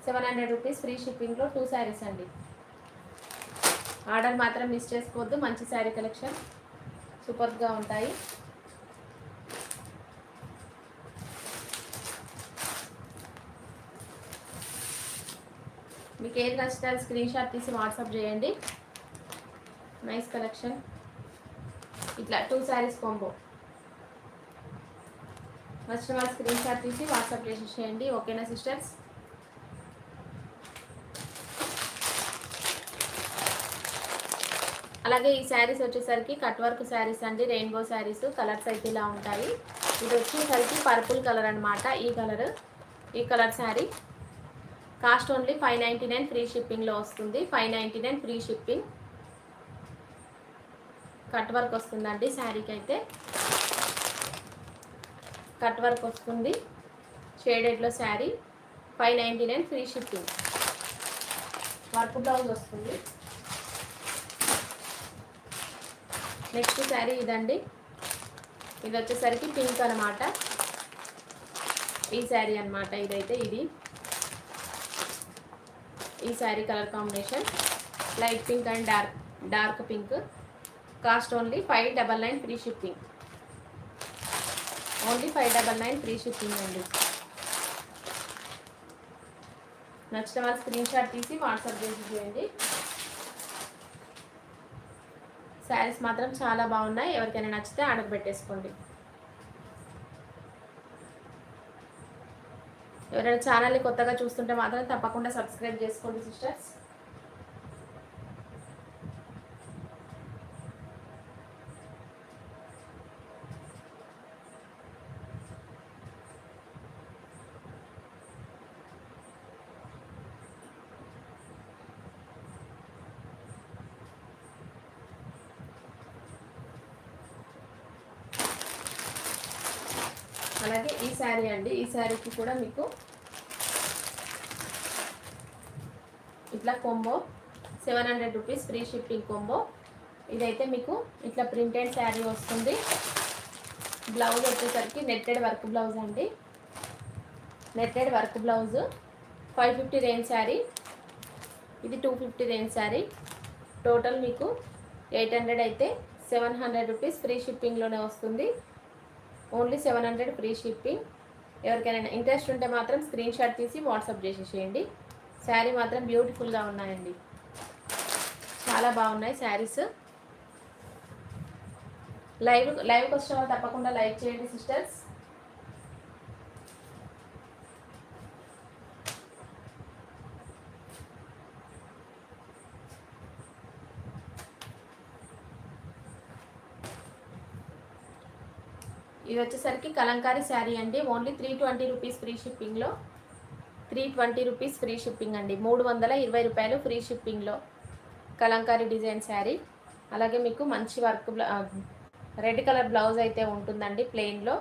700 రూపీస్ ఫ్రీ షిప్పింగ్లో 2 శారీస్ అండి. ఆర్డర్ మాత్రం మిస్ చేసుకోవద్దు. మంచి శారీ కలెక్షన్ సూపర్గా ఉంటాయి. మీకు ఏది నచ్చితే స్క్రీన్ షాట్ తీసి వాట్సాప్ చేయండి. Nice collection. ఇట్లా 2 శారీస్ కాంబో నచ్చిన వాళ్ళు స్క్రీన్ షాట్ తీసి వాట్సాప్ చేసేయండి. ఓకేనా సిస్టర్స్? అలాగే ఈ శారీస్ వచ్చేసరికి కట్ వర్క్ శారీస్ అండి, రెయిన్బో శారీస్. కలర్స్ అయితే ఇలా ఉంటాయి. ఇది వచ్చేసరికి పర్పుల్ కలర్ అనమాట. ఈ colour sari cost only 599 free షిప్పింగ్లో వస్తుంది. 599 ఫ్రీ షిప్పింగ్. కట్ వర్క్ వస్తుందండి శారీకి అయితే. కట్ వర్క్ వస్తుంది షేడెడ్లో sari. 599 free shipping. Work blouse వస్తుంది. నెక్స్ట్ శారీ ఇదండి. ఇది వచ్చేసరికి పింక్ అనమాట. ఈ శారీ అనమాట ఇదైతే. ఈ sari colour combination light pink and dark pink. Cost only 599 free shipping. Only 599 free shipping అండి. నచ్చిన వాళ్ళు స్క్రీన్ షాట్ తీసి వాట్సాప్ చేయండి. శారీస్ మాత్రం చాలా బాగున్నాయి. ఎవరికైనా నచ్చితే ఆర్డర్ పెట్టేసుకోండి. ఎవరైనా ఛానల్ని కొత్తగా చూస్తుంటే మాత్రం తప్పకుండా సబ్స్క్రైబ్ చేసుకోండి సిస్టర్స్. అలాగే ఈ శారీ అండి. ఈ శారీకి కూడా మీకు ఇట్లా combo 700 rupees free shipping combo. ఇదైతే మీకు ఇట్లా ప్రింటెడ్ శారీ వస్తుంది. బ్లౌజ్ వచ్చేసరికి నెట్టెడ్ వర్క్ బ్లౌజ్ అండి. Netted work blouse. 550 range sari. ఇది 250 రేంజ్ శారీ. టోటల్ మీకు 800 అయితే 700 రూపీస్ ఫ్రీ షిప్పింగ్లోనే వస్తుంది. Only 700 free shipping. ఎవరికైనా ఇంట్రెస్ట్ ఉంటే మాత్రం స్క్రీన్ షాట్ తీసి వాట్సాప్ చేసేసేయండి. శారీ మాత్రం బ్యూటిఫుల్గా ఉన్నాయండి. చాలా బాగున్నాయి శారీస్. లైవ్కి వచ్చిన వాళ్ళు తప్పకుండా లైక్ చేయండి సిస్టర్స్. ఇది వచ్చేసరికి కలంకారీ శారీ అండి. ఓన్లీ 320 రూపీస్ ఫ్రీ షిప్పింగ్లో. 320 రూపీస్ ఫ్రీ షిప్పింగ్ అండి. 320 రూపాయలు ఫ్రీ షిప్పింగ్లో కలంకారీ డిజైన్ శారీ. అలాగే మీకు మంచి వర్క్ రెడ్ కలర్ బ్లౌజ్ అయితే ఉంటుందండి ప్లెయిన్లో.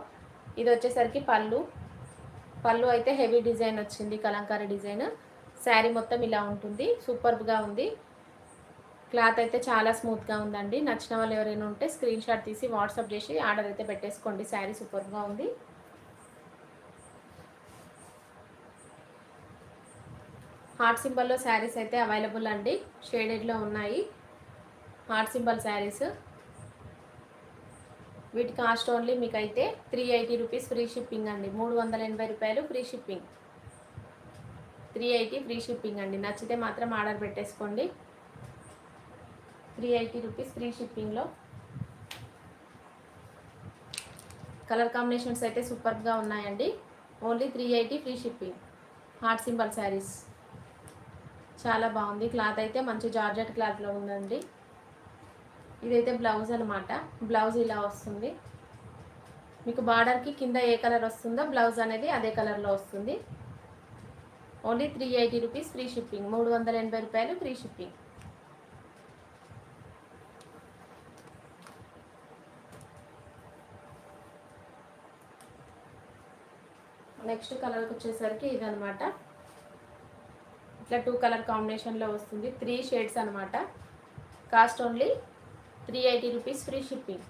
ఇది వచ్చేసరికి పళ్ళు అయితే హెవీ డిజైన్ వచ్చింది, కలంకారీ డిజైన్. శారీ మొత్తం ఇలా ఉంటుంది. సూపర్గా ఉంది. క్లాత్ అయితే చాలా స్మూత్గా ఉందండి. నచ్చిన వాళ్ళు ఎవరైనా ఉంటే స్క్రీన్ షాట్ తీసి వాట్సాప్ చేసి ఆర్డర్ అయితే పెట్టేసుకోండి. శారీ సూపర్గా ఉంది. హార్ట్ సింబల్లో శారీస్ అయితే అవైలబుల్ అండి. షేడెడ్లో ఉన్నాయి హార్ట్ సింబల్ శారీస్. వీటి కాస్ట్ ఓన్లీ మీకు అయితే 380 రూపీస్ ఫ్రీ షిప్పింగ్ అండి. 380 రూపాయలు ఫ్రీ షిప్పింగ్. 380 ఫ్రీ షిప్పింగ్ అండి. నచ్చితే మాత్రం ఆర్డర్ పెట్టేసుకోండి. 380 రూపీస్ ఫ్రీ షిప్పింగ్లో. కలర్ కాంబినేషన్స్ అయితే సూపర్గా ఉన్నాయండి. Only 380 free shipping. Heart symbol saris చాలా బాగుంది. క్లాత్ అయితే మంచి జార్జెట్ క్లాత్లో ఉందండి. ఇదైతే బ్లౌజ్ అనమాట. బ్లౌజ్ ఇలా వస్తుంది. మీకు బార్డర్కి కింద ఏ కలర్ వస్తుందో బ్లౌజ్ అనేది అదే కలర్లో వస్తుంది. Only 380 rupees free shipping. 380 రూపాయలు ఫ్రీ షిప్పింగ్. నెక్స్ట్ కలర్కి వచ్చేసరికి ఇదనమాట. ఇట్లా 2 కలర్ కాంబినేషన్లో వస్తుంది. 3 షేడ్స్ అనమాట. Cost only 380 rupees, free shipping.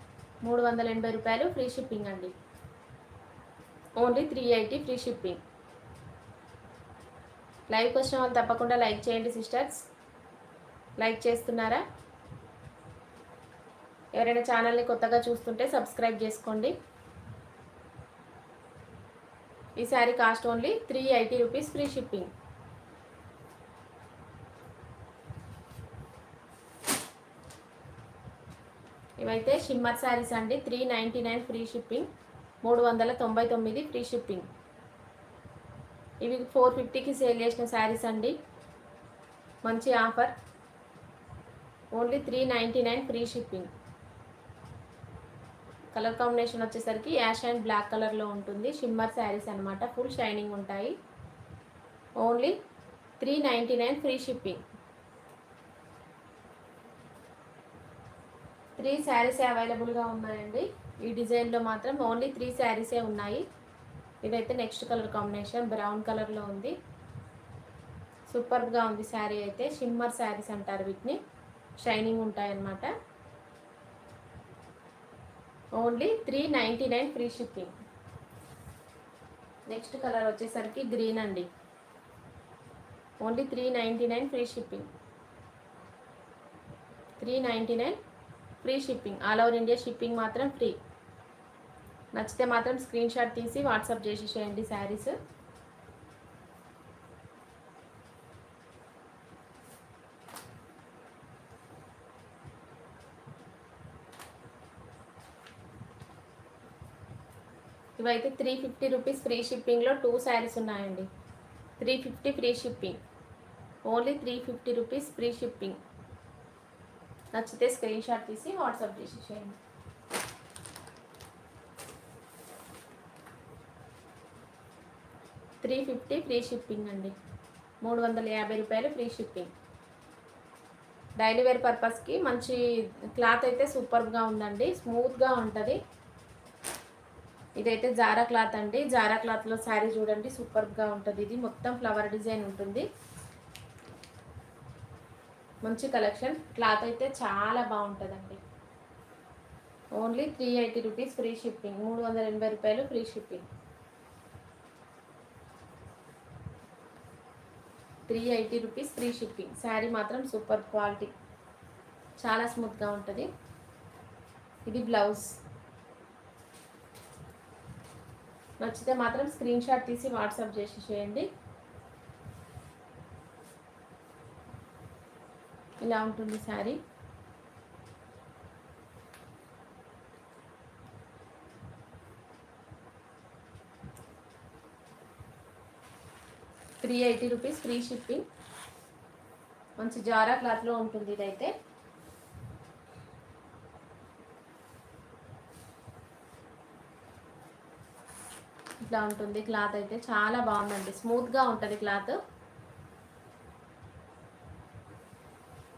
380 రూపాయలు ఫ్రీ షిప్పింగ్ అండి. Only 380 free shipping. లైవ్కి వచ్చిన వాళ్ళు తప్పకుండా లైక్ చేయండి సిస్టర్స్. లైక్ చేస్తున్నారా? ఎవరైనా ఛానల్ని కొత్తగా చూస్తుంటే సబ్స్క్రైబ్ చేసుకోండి. ఈ sari cost only 380 rupees, free shipping. ఇవైతే షిమ్మర్ శారీస్ అండి. 399 ఫ్రీ షిప్పింగ్. 399 free shipping. ఇవి 450కి సేల్ చేసిన శారీస్ అండి. మంచి offer. Only 399 free shipping. Colour combination వచ్చేసరికి యాష్ అండ్ బ్లాక్ కలర్లో ఉంటుంది. షిమ్మర్ శారీస్ అనమాట. ఫుల్ షైనింగ్ ఉంటాయి. Only 399 free shipping. 3 శారీసే అవైలబుల్గా ఉన్నాయండి. ఈ డిజైన్లో మాత్రం ఓన్లీ 3 శారీసే ఉన్నాయి. ఇదైతే నెక్స్ట్ కలర్ కాంబినేషన్ బ్రౌన్ కలర్లో ఉంది. సూపర్గా ఉంది శారీ అయితే. షిమ్మర్ శారీస్ అంటారు వీటిని. షైనింగ్ ఉంటాయన్నమాట. Only 399 free shipping. Next colour వచ్చేసరికి గ్రీన్ అండి. Only 399 free shipping. 399 free shipping. All over India shipping మాత్రం ఫ్రీ. నచ్చితే మాత్రం స్క్రీన్ షాట్ తీసి వాట్సాప్ చేసేసేయండి శారీస్. ఇవైతే 350 రూపీస్ ఫ్రీ షిప్పింగ్లో 2 శారీస్ ఉన్నాయండి. 350 free shipping. Only 350 rupees free shipping. నచ్చితే స్క్రీన్ షాట్ తీసి వాట్సాప్ చేసేసేయండి. $350 ఫ్రీ షిప్పింగ్ అండి. 350 రూపాయలు ఫ్రీ షిప్పింగ్. డైలీ వేర్ పర్పస్కి మంచి క్లాత్ అయితే సూపర్గా ఉందండి. స్మూత్గా ఉంటుంది. ఇదైతే జారా క్లాత్ అండి. జారా క్లాత్లో శారీ చూడండి సూపర్గా ఉంటుంది. ఇది మొత్తం ఫ్లవర్ డిజైన్ ఉంటుంది. మంచి కలెక్షన్. క్లాత్ అయితే చాలా బాగుంటుందండి. Only 380 rupees free shipping. 380 రూపాయలు free shipping. 380 rupees free shipping. Sari మాత్రం సూపర్ క్వాలిటీ. చాలా స్మూత్గా ఉంటుంది. ఇది బ్లౌజ్. నచ్చితే మాత్రం స్క్రీన్ షాట్ తీసి వాట్సాప్ చేసేసేయండి. ఇలా ఉంటుంది శారీ. $380 rupees free shipping. మంచి జారా క్లాత్లో ఉంటుంది ఇదైతే. ఇట్లా ఉంటుంది క్లాత్ అయితే. చాలా బాగుందండి. స్మూత్గా ఉంటుంది cloth.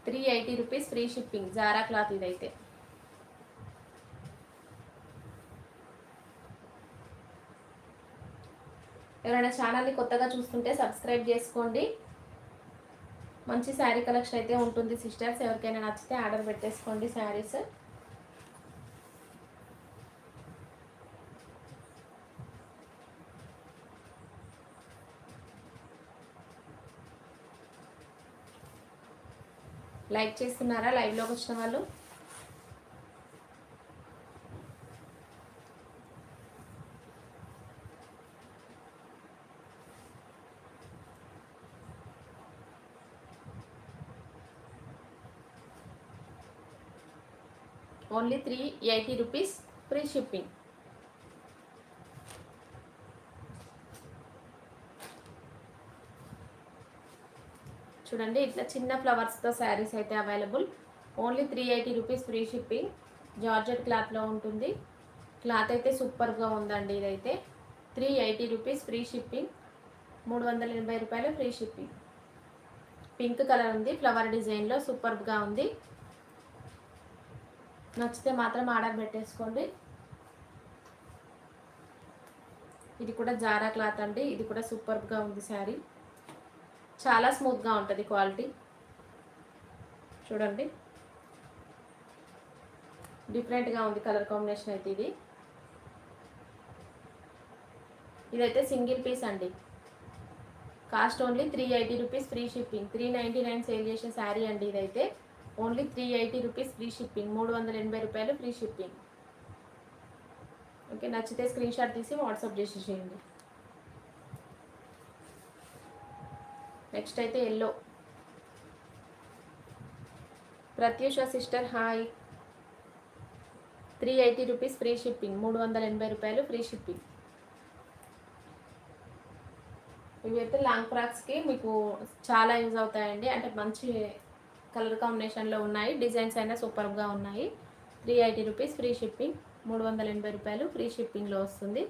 380 rupees free shipping. Zara cloth ఇదైతే. ఎవరైనా ఛానల్ని కొత్తగా చూస్తుంటే సబ్స్క్రైబ్ చేసుకోండి. మంచి శారీ కలెక్షన్ అయితే ఉంటుంది సిస్టర్స్. ఎవరికైనా నచ్చితే ఆర్డర్ పెట్టేసుకోండి శారీస్. లైక్ చేస్తున్నారా లైవ్లోకి వచ్చిన వాళ్ళు? Only 380 rupees free shipping. చూడండి ఇట్లా చిన్న ఫ్లవర్స్తో శారీస్ అయితే available. Only 380 rupees free shipping. Georgette క్లాత్లో ఉంటుంది. క్లాత్ అయితే సూపర్గా ఉందండి. ఇదైతే 380 రూపీస్ ఫ్రీ షిప్పింగ్. 380 రూపాయలు ఫ్రీ షిప్పింగ్. పింక్ కలర్ ఉంది. ఫ్లవర్ డిజైన్లో సూపర్గా ఉంది. నచ్చితే మాత్రం ఆర్డర్ పెట్టేసుకోండి. ఇది కూడా జారా క్లాత్ అండి. ఇది కూడా సూపర్గా ఉంది శారీ. చాలా స్మూత్గా ఉంటుంది క్వాలిటీ. చూడండి డిఫరెంట్గా ఉంది కలర్ కాంబినేషన్ అయితే. ఇదైతే సింగిల్ పీస్ అండి. Cost only 380 rupees free shipping. 399 sale చేసే శారీ అండి ఇదైతే. Only 380 rupees free shipping. 380 రూపాయలు ఫ్రీ షిప్పింగ్. ఓకే, నచ్చితే స్క్రీన్ షాట్ తీసి వాట్సాప్ చేసేసేయండి. నెక్స్ట్ అయితే yellow. Pratyusha sister hi. 380 rupees free shipping. 380 రూపాయలు ఫ్రీ షిప్పింగ్. ఇవైతే లాంగ్ ఫ్రాక్స్కి మీకు చాలా యూజ్ అవుతాయండి. అంటే మంచి కలర్ కాంబినేషన్లో ఉన్నాయి. డిజైన్స్ అయినా సూపర్గా ఉన్నాయి. 380 రూపీస్ ఫ్రీ షిప్పింగ్. 380 రూపాయలు ఫ్రీ షిప్పింగ్లో వస్తుంది.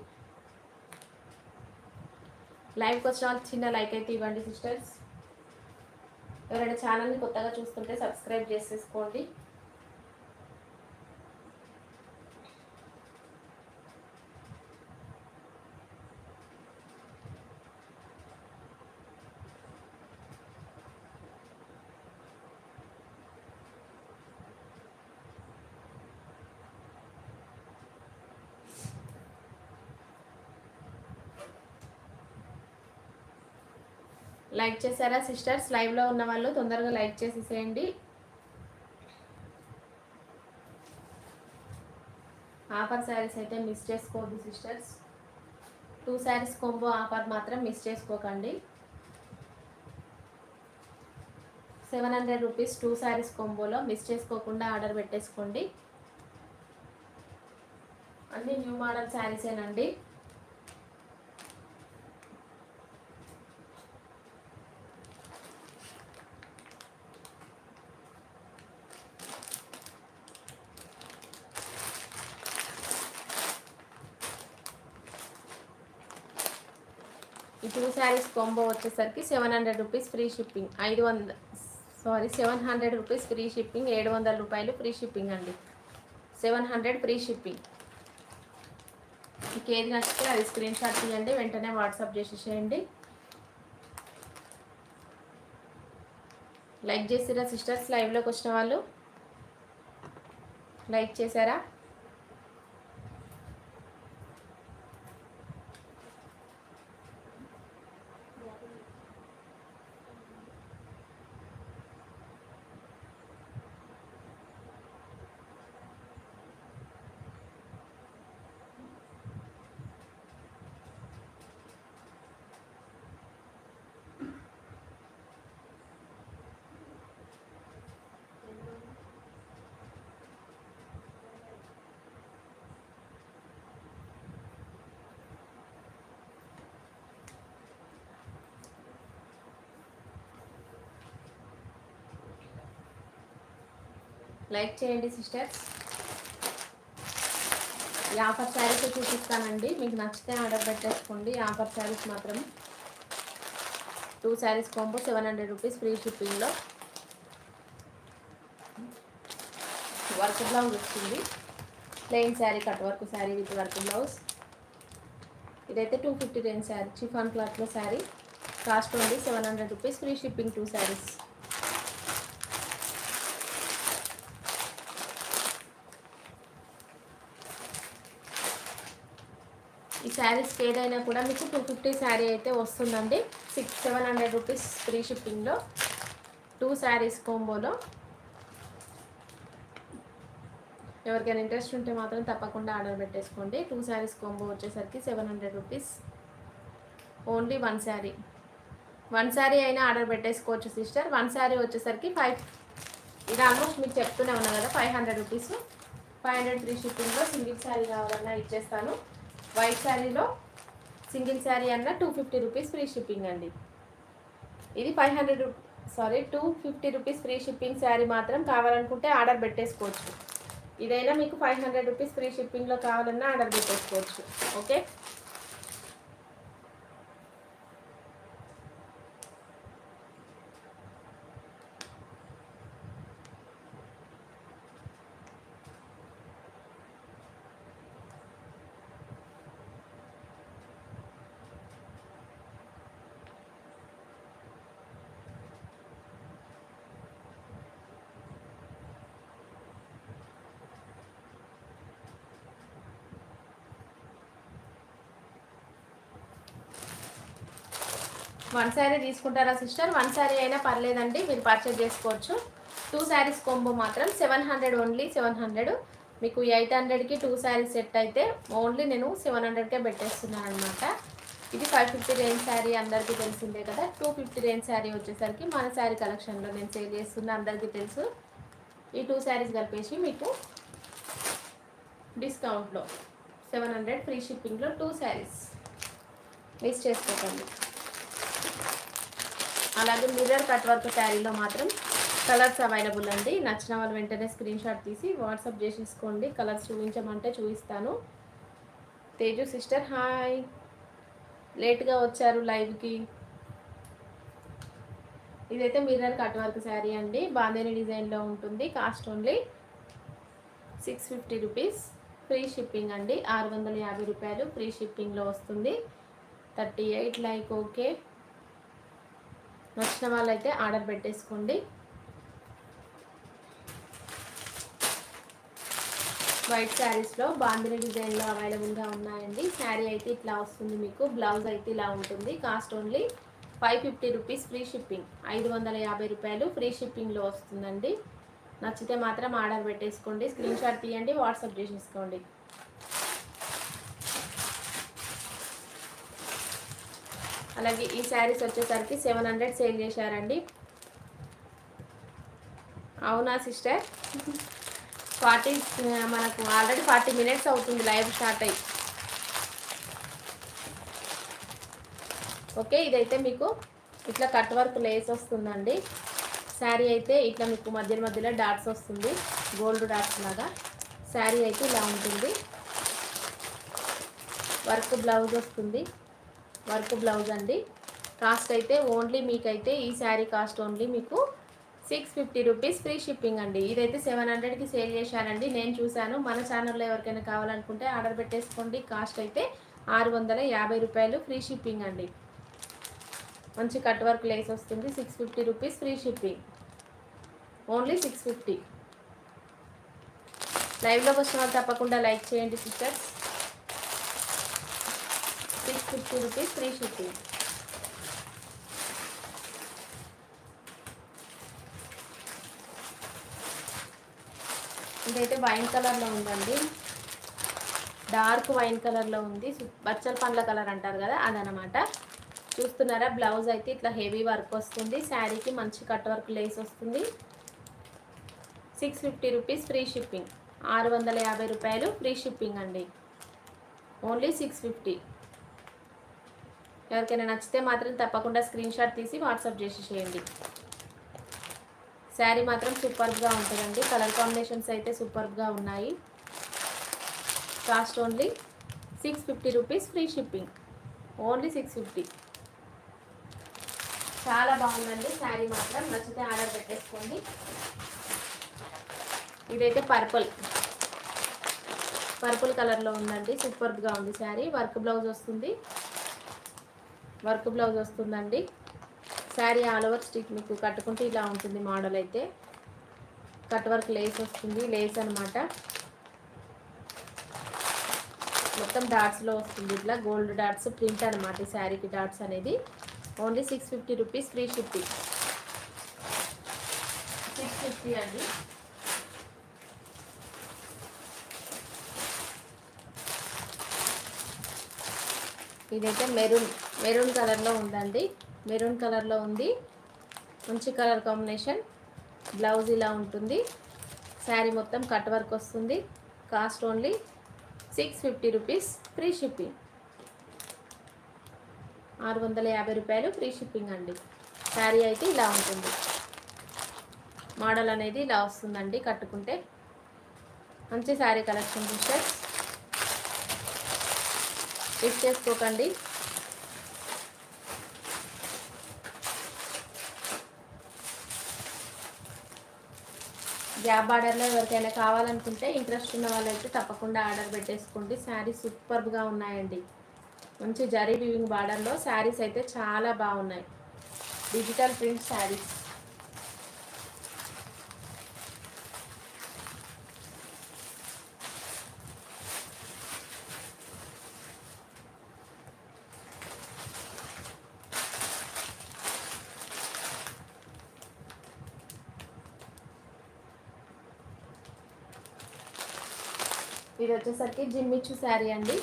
లైవ్కి వచ్చిన వాళ్ళు చిన్న లైక్ అయితే ఇవ్వండి సిస్టర్స్. ఎవరైనా ఛానల్ని కొత్తగా చూస్తుంటే సబ్స్క్రైబ్ చేసేసుకోండి. లైక్ చేశారా సిస్టర్స్? లైవ్లో ఉన్న వాళ్ళు తొందరగా లైక్ చేసేసేయండి. ఆఫర్ శారీస్ అయితే మిస్ చేసుకోవద్దు సిస్టర్స్. 2 శారీస్ కాంబో ఆఫర్ మాత్రం మిస్ చేసుకోకండి. 700 రూపీస్ 2 శారీస్ కాంబోలో మిస్ చేసుకోకుండా ఆర్డర్ పెట్టేసుకోండి. అన్ని న్యూ మోడల్ శారీసేనండి. ఈ 2 శారీస్ కాంబో వచ్చేసరికి 700 rupees free shipping. 700 rupees free shipping. 700 రూపాయలు ఫ్రీ షిప్పింగ్ అండి. 700 ఫ్రీ షిప్పింగ్. మీకు ఏది నచ్చితే అది స్క్రీన్ షాట్ తీయండి, వెంటనే వాట్సాప్ చేసేసేయండి. లైక్ చేసిరా సిస్టర్స్? లైవ్లోకి వచ్చిన వాళ్ళు లైక్ చేశారా? లైక్ చేయండి సిస్టర్స్. ఈ ఆఫర్ శారీస్ చూపిస్తానండి. మీకు నచ్చితే ఆర్డర్ పెట్టేసుకోండి. ఆఫర్ శారీస్ మాత్రం 2 శారీస్ కాంబో 700 రూపీస్ ఫ్రీ షిప్పింగ్లో. వర్క్ బ్లౌజ్ వస్తుంది. Plain sari, cut work sari with work blouse. ఇదైతే 250 రేంజ్ శారీ, చిఫాన్ క్లాత్లో sari. Cost only 700 rupees free shipping. 2 saris. ఈ శారీస్కి ఏదైనా కూడా మీకు 250 శారీ అయితే వస్తుందండి. 700 రూపీస్ ఫ్రీ షిప్పింగ్లో 2 శారీస్ కాంబోలో. ఎవరికైనా ఇంట్రెస్ట్ ఉంటే మాత్రం తప్పకుండా ఆర్డర్ పెట్టేసుకోండి. 2 శారీస్ కాంబో వచ్చేసరికి 700 రూపీస్. ఓన్లీ 1 శారీ. 1 శారీ అయినా ఆర్డర్ పెట్టేసుకోవచ్చు సిస్టర్. 1 శారీ వచ్చేసరికి 5. ఇది ఆల్మోస్ట్ మీకు చెప్తూనే ఉన్నా కదా, 500 రూపీస్. 500 ఫ్రీ షిప్పింగ్లో. సింగిల్ శారీ కావాలన్నా ఇచ్చేస్తాను. వైట్ శారీలో సింగిల్ శారీ అన్న 250 రూపీస్ ఫ్రీ షిప్పింగ్ అండి. ఇది 250 రూపీస్ ఫ్రీ షిప్పింగ్ శారీ మాత్రం కావాలనుకుంటే ఆర్డర్ పెట్టేసుకోవచ్చు. ఇదైనా మీకు 500 రూపీస్ ఫ్రీ షిప్పింగ్లో కావాలన్నా ఆర్డర్ పెట్టేసుకోవచ్చు. ఓకే, వన్ శారీ తీసుకుంటారా సిస్టర్? వన్ శారీ అయినా పర్లేదండి, మీరు పర్చేజ్ చేసుకోవచ్చు. 2 శారీస్ కాంబో మాత్రం 700, ఓన్లీ 700. మీకు 800కి 2 శారీస్ సెట్ అయితే ఓన్లీ నేను 700కే పెట్టేస్తున్నాను అనమాట. ఇది 550 రేంజ్ శారీ అందరికీ తెలిసిందే కదా. 250 రేంజ్ శారీ వచ్చేసరికి మన శారీ కలెక్షన్లో నేను సేల్ చేస్తున్నా, అందరికీ తెలుసు. ఈ 2 శారీస్ కలిపేసి మీకు డిస్కౌంట్లో 700 ఫ్రీ షిప్పింగ్లో 2 శారీస్ మిస్ చేసుకోకండి. అలాగే మిర్రర్ కట్ వర్క్ శారీలో మాత్రం కలర్స్ అవైలబుల్ అండి. నచ్చిన వాళ్ళు వెంటనే స్క్రీన్ షాట్ తీసి వాట్సాప్ చేసేసుకోండి. కలర్స్ చూపించమంటే చూపిస్తాను. తేజు సిస్టర్ హాయ్, లేట్గా వచ్చారు లైవ్కి. ఇదైతే మిర్రర్ కట్ వర్క్ శారీ అండి, బాందేని డిజైన్లో ఉంటుంది. Cost only 650 rupees, free shipping అండి. 650 రూపాయలు ఫ్రీ షిప్పింగ్లో వస్తుంది. 38 లైక్ ఓకే. నచ్చిన వాళ్ళైతే ఆర్డర్ పెట్టేసుకోండి. వైట్ శారీస్లో బాందిని డిజైన్లో అవైలబుల్గా ఉన్నాయండి. శారీ అయితే ఇట్లా వస్తుంది మీకు, బ్లౌజ్ అయితే ఇలా ఉంటుంది. Cost only 550 rupees free shipping. 550 రూపాయలు ఫ్రీ షిప్పింగ్లో వస్తుందండి. నచ్చితే మాత్రం ఆర్డర్ పెట్టేసుకోండి. స్క్రీన్ షాట్ తీయండి, వాట్సాప్ చేసేసుకోండి. అలాగే ఈ శారీస్ వచ్చేసరికి 700 సేల్ చేశారండి. అవునా సిస్టర్? 40 మనకు ఆల్రెడీ 40 మినిట్స్ అవుతుంది లైవ్ స్టార్ట్ అయ్యి. ఓకే, ఇదైతే మీకు ఇట్లా కట్ వర్క్ లేస్ వస్తుందండి. శారీ అయితే ఇట్లా మీకు మధ్యలో డాట్స్ వస్తుంది, గోల్డ్ డాట్స్ లాగా. శారీ అయితే ఇలా ఉంటుంది. వర్క్ బ్లౌజ్ వస్తుంది, వర్క్ బ్లౌజ్ అండి. కాస్ట్ అయితే ఓన్లీ మీకైతే ఈ శారీ కాస్ట్ ఓన్లీ మీకు 650 రూపీస్ ఫ్రీ షిప్పింగ్ అండి. ఇదైతే 700కి సేల్ చేశానండి, నేను చూశాను. మన ఛానల్లో ఎవరికైనా కావాలనుకుంటే ఆర్డర్ పెట్టేసుకోండి. కాస్ట్ అయితే 650 రూపాయలు ఫ్రీ షిప్పింగ్ అండి. మంచి కట్ వర్క్ లేస్ వస్తుంది. 650 రూపీస్ ఫ్రీ షిప్పింగ్, ఓన్లీ 650. లైవ్లోకి వచ్చిన వాళ్ళు తప్పకుండా లైక్ చేయండి సిస్టర్స్. 650 rupees free shipping. ఇదైతే వైన్ కలర్లో ఉందండి, డార్క్ వైన్ కలర్లో ఉంది. బచ్చల పండ్ల కలర్ అంటారు కదా, అదనమాట. చూస్తున్నారా? బ్లౌజ్ అయితే ఇట్లా హెవీ వర్క్ వస్తుంది. శారీకి మంచి కట్ వర్క్ లేస్ వస్తుంది. 650 రూపీస్ ఫ్రీ షిప్పింగ్. 650 రూపాయలు ఫ్రీ షిప్పింగ్ అండి, ఓన్లీ 650. ఎవరికైనా నచ్చితే మాత్రం తప్పకుండా స్క్రీన్ షాట్ తీసి వాట్సాప్ చేసేసేయండి. శారీ మాత్రం సూపర్గా ఉంటుందండి. కలర్ కాంబినేషన్స్ అయితే సూపర్గా ఉన్నాయి. Cost only 650 rupees free shipping, only 650. చాలా బాగుందండి శారీ మాత్రం. నచ్చితే ఆర్డర్ పెట్టేసుకోండి. ఇదైతే పర్పుల్ కలర్లో ఉందండి, సూపర్గా ఉంది శారీ. వర్క్ బ్లౌజ్ వస్తుంది, వర్క్ బ్లౌజ్ వస్తుందండి. శారీ ఆల్ ఓవర్ స్టిచ్ మీకు కట్టుకుంటే ఇలా ఉంటుంది మోడల్. అయితే కట్ వర్క్ లేస్ వస్తుంది, లేస్ అనమాట. మొత్తం డాట్స్లో వస్తుంది, ఇట్లా గోల్డ్ డాట్స్ ప్రింట్ అనమాట ఈ శారీకి. డాట్స్ అనేది ఓన్లీ 650 రూపీస్ ఫ్రీ షిప్పింగ్. 650 అండి. ఇదైతే మెరూన్ కలర్లో ఉందండి, మెరూన్ కలర్లో ఉంది. మంచి కలర్ కాంబినేషన్. బ్లౌజ్ ఇలా ఉంటుంది. శారీ మొత్తం కట్ వర్క్ వస్తుంది. Cost only 650 rupees free shipping. 650 రూపాయలు ఫ్రీ షిప్పింగ్ అండి. శారీ అయితే ఇలా ఉంటుంది, మోడల్ అనేది ఇలా వస్తుందండి కట్టుకుంటే. మంచి శారీ కలెక్షన్ సిస్టర్స్, మిస్ చేసుకోకండి. గ్యాప్ బార్డర్లో ఎవరికైనా కావాలనుకుంటే ఇంట్రెస్ట్ ఉన్న వాళ్ళైతే తప్పకుండా ఆర్డర్ పెట్టేసుకోండి. శారీస్ సూపర్గా ఉన్నాయండి. మంచి జరీ వీవింగ్ బార్డర్లో శారీస్ అయితే చాలా బాగున్నాయి. Digital print saris. ఇది వచ్చేసరికి జిమ్మిచ్చు శారీ అండి.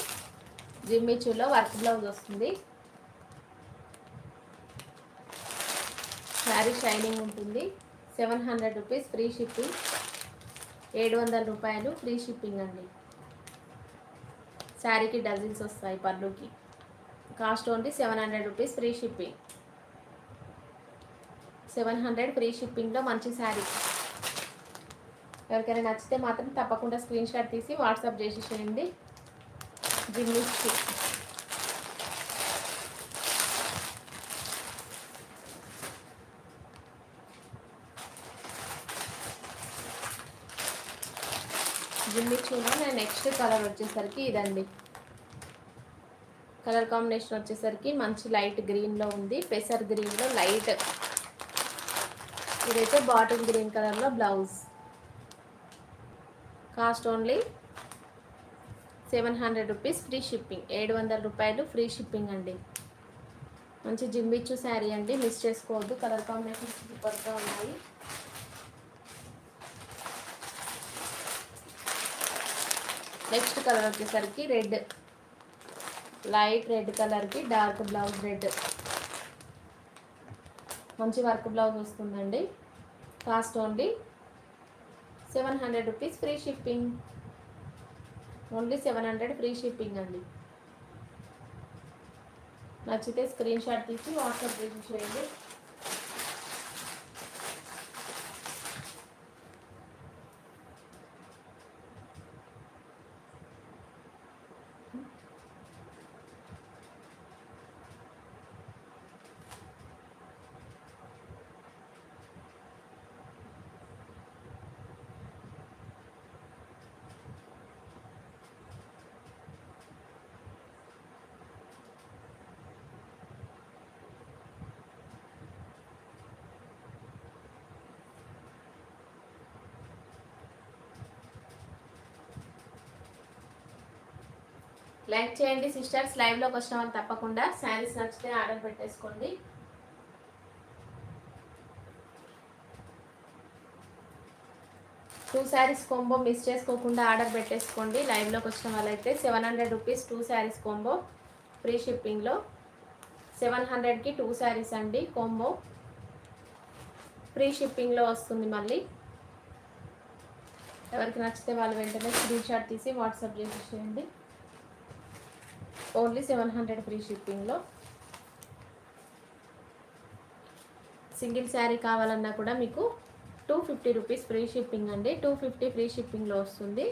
జిమ్మిచ్చులో వర్క్ బ్లౌజ్ వస్తుంది. శారీ షైనింగ్ ఉంటుంది. 700 రూపీస్ ఫ్రీ షిప్పింగ్. 700 రూపాయలు ఫ్రీ షిప్పింగ్ అండి. శారీకి డజిల్స్ వస్తాయి పళ్ళుకి. Cost only 700 rupees free shipping. 700 free షిప్పింగ్లో మంచి శారీ. ఎవరికైనా నచ్చితే మాత్రం తప్పకుండా స్క్రీన్ షాట్ తీసి వాట్సాప్ చేసేసేయండి. జిమ్మిచ్చు జిమ్మిచ్చులో నేను నెక్స్ట్ కలర్ వచ్చేసరికి ఇదండి. కలర్ కాంబినేషన్ వచ్చేసరికి మంచి లైట్ గ్రీన్లో ఉంది. పెసర్ గ్రీన్లో లైట్. ఇదైతే బాటిల్ గ్రీన్ కలర్లో blouse. Cost only 700 rupees free shipping. 700 రూపాయలు ఫ్రీ షిప్పింగ్ అండి. మంచి జిమ్మిచ్చు శారీ అండి, మిస్ చేసుకోవద్దు. కలర్ కాంబినేషన్ సూపర్గా ఉన్నాయి. నెక్స్ట్ కలర్ వచ్చేసరికి రెడ్. లైట్ రెడ్ కలర్కి డార్క్ బ్లౌజ్ రెడ్. మంచి వర్క్ బ్లౌజ్ వస్తుందండి. Cost only 700 rupees free shipping. Only 700 free shipping అండి. నచ్చితే స్క్రీన్ షాట్ తీసి వాట్సాప్ చేయండి. లైక్ చేయండి సిస్టర్స్. లైవ్లోకి వచ్చిన వాళ్ళు తప్పకుండా శారీస్ నచ్చితే ఆర్డర్ పెట్టేసుకోండి. టూ శారీస్ కాంబో మిస్ చేసుకోకుండా ఆర్డర్ పెట్టేసుకోండి. లైవ్లోకి వచ్చిన వాళ్ళైతే 700 రూపీస్ 2 శారీస్ కాంబో ఫ్రీ షిప్పింగ్లో. 700కి 2 శారీస్ అండి కాంబో. ఫ్రీ షిప్పింగ్లో వస్తుంది. మళ్ళీ ఎవరికి నచ్చితే వాళ్ళు వెంటనే స్క్రీన్ షాట్ తీసి వాట్సాప్ చేసేయండి. ఓన్లీ 700 ఫ్రీ షిప్పింగ్లో. సింగిల్ శారీ కావాలన్నా కూడా మీకు 250 రూపీస్ ఫ్రీ షిప్పింగ్ అండి. 250 ఫ్రీ షిప్పింగ్లో వస్తుంది.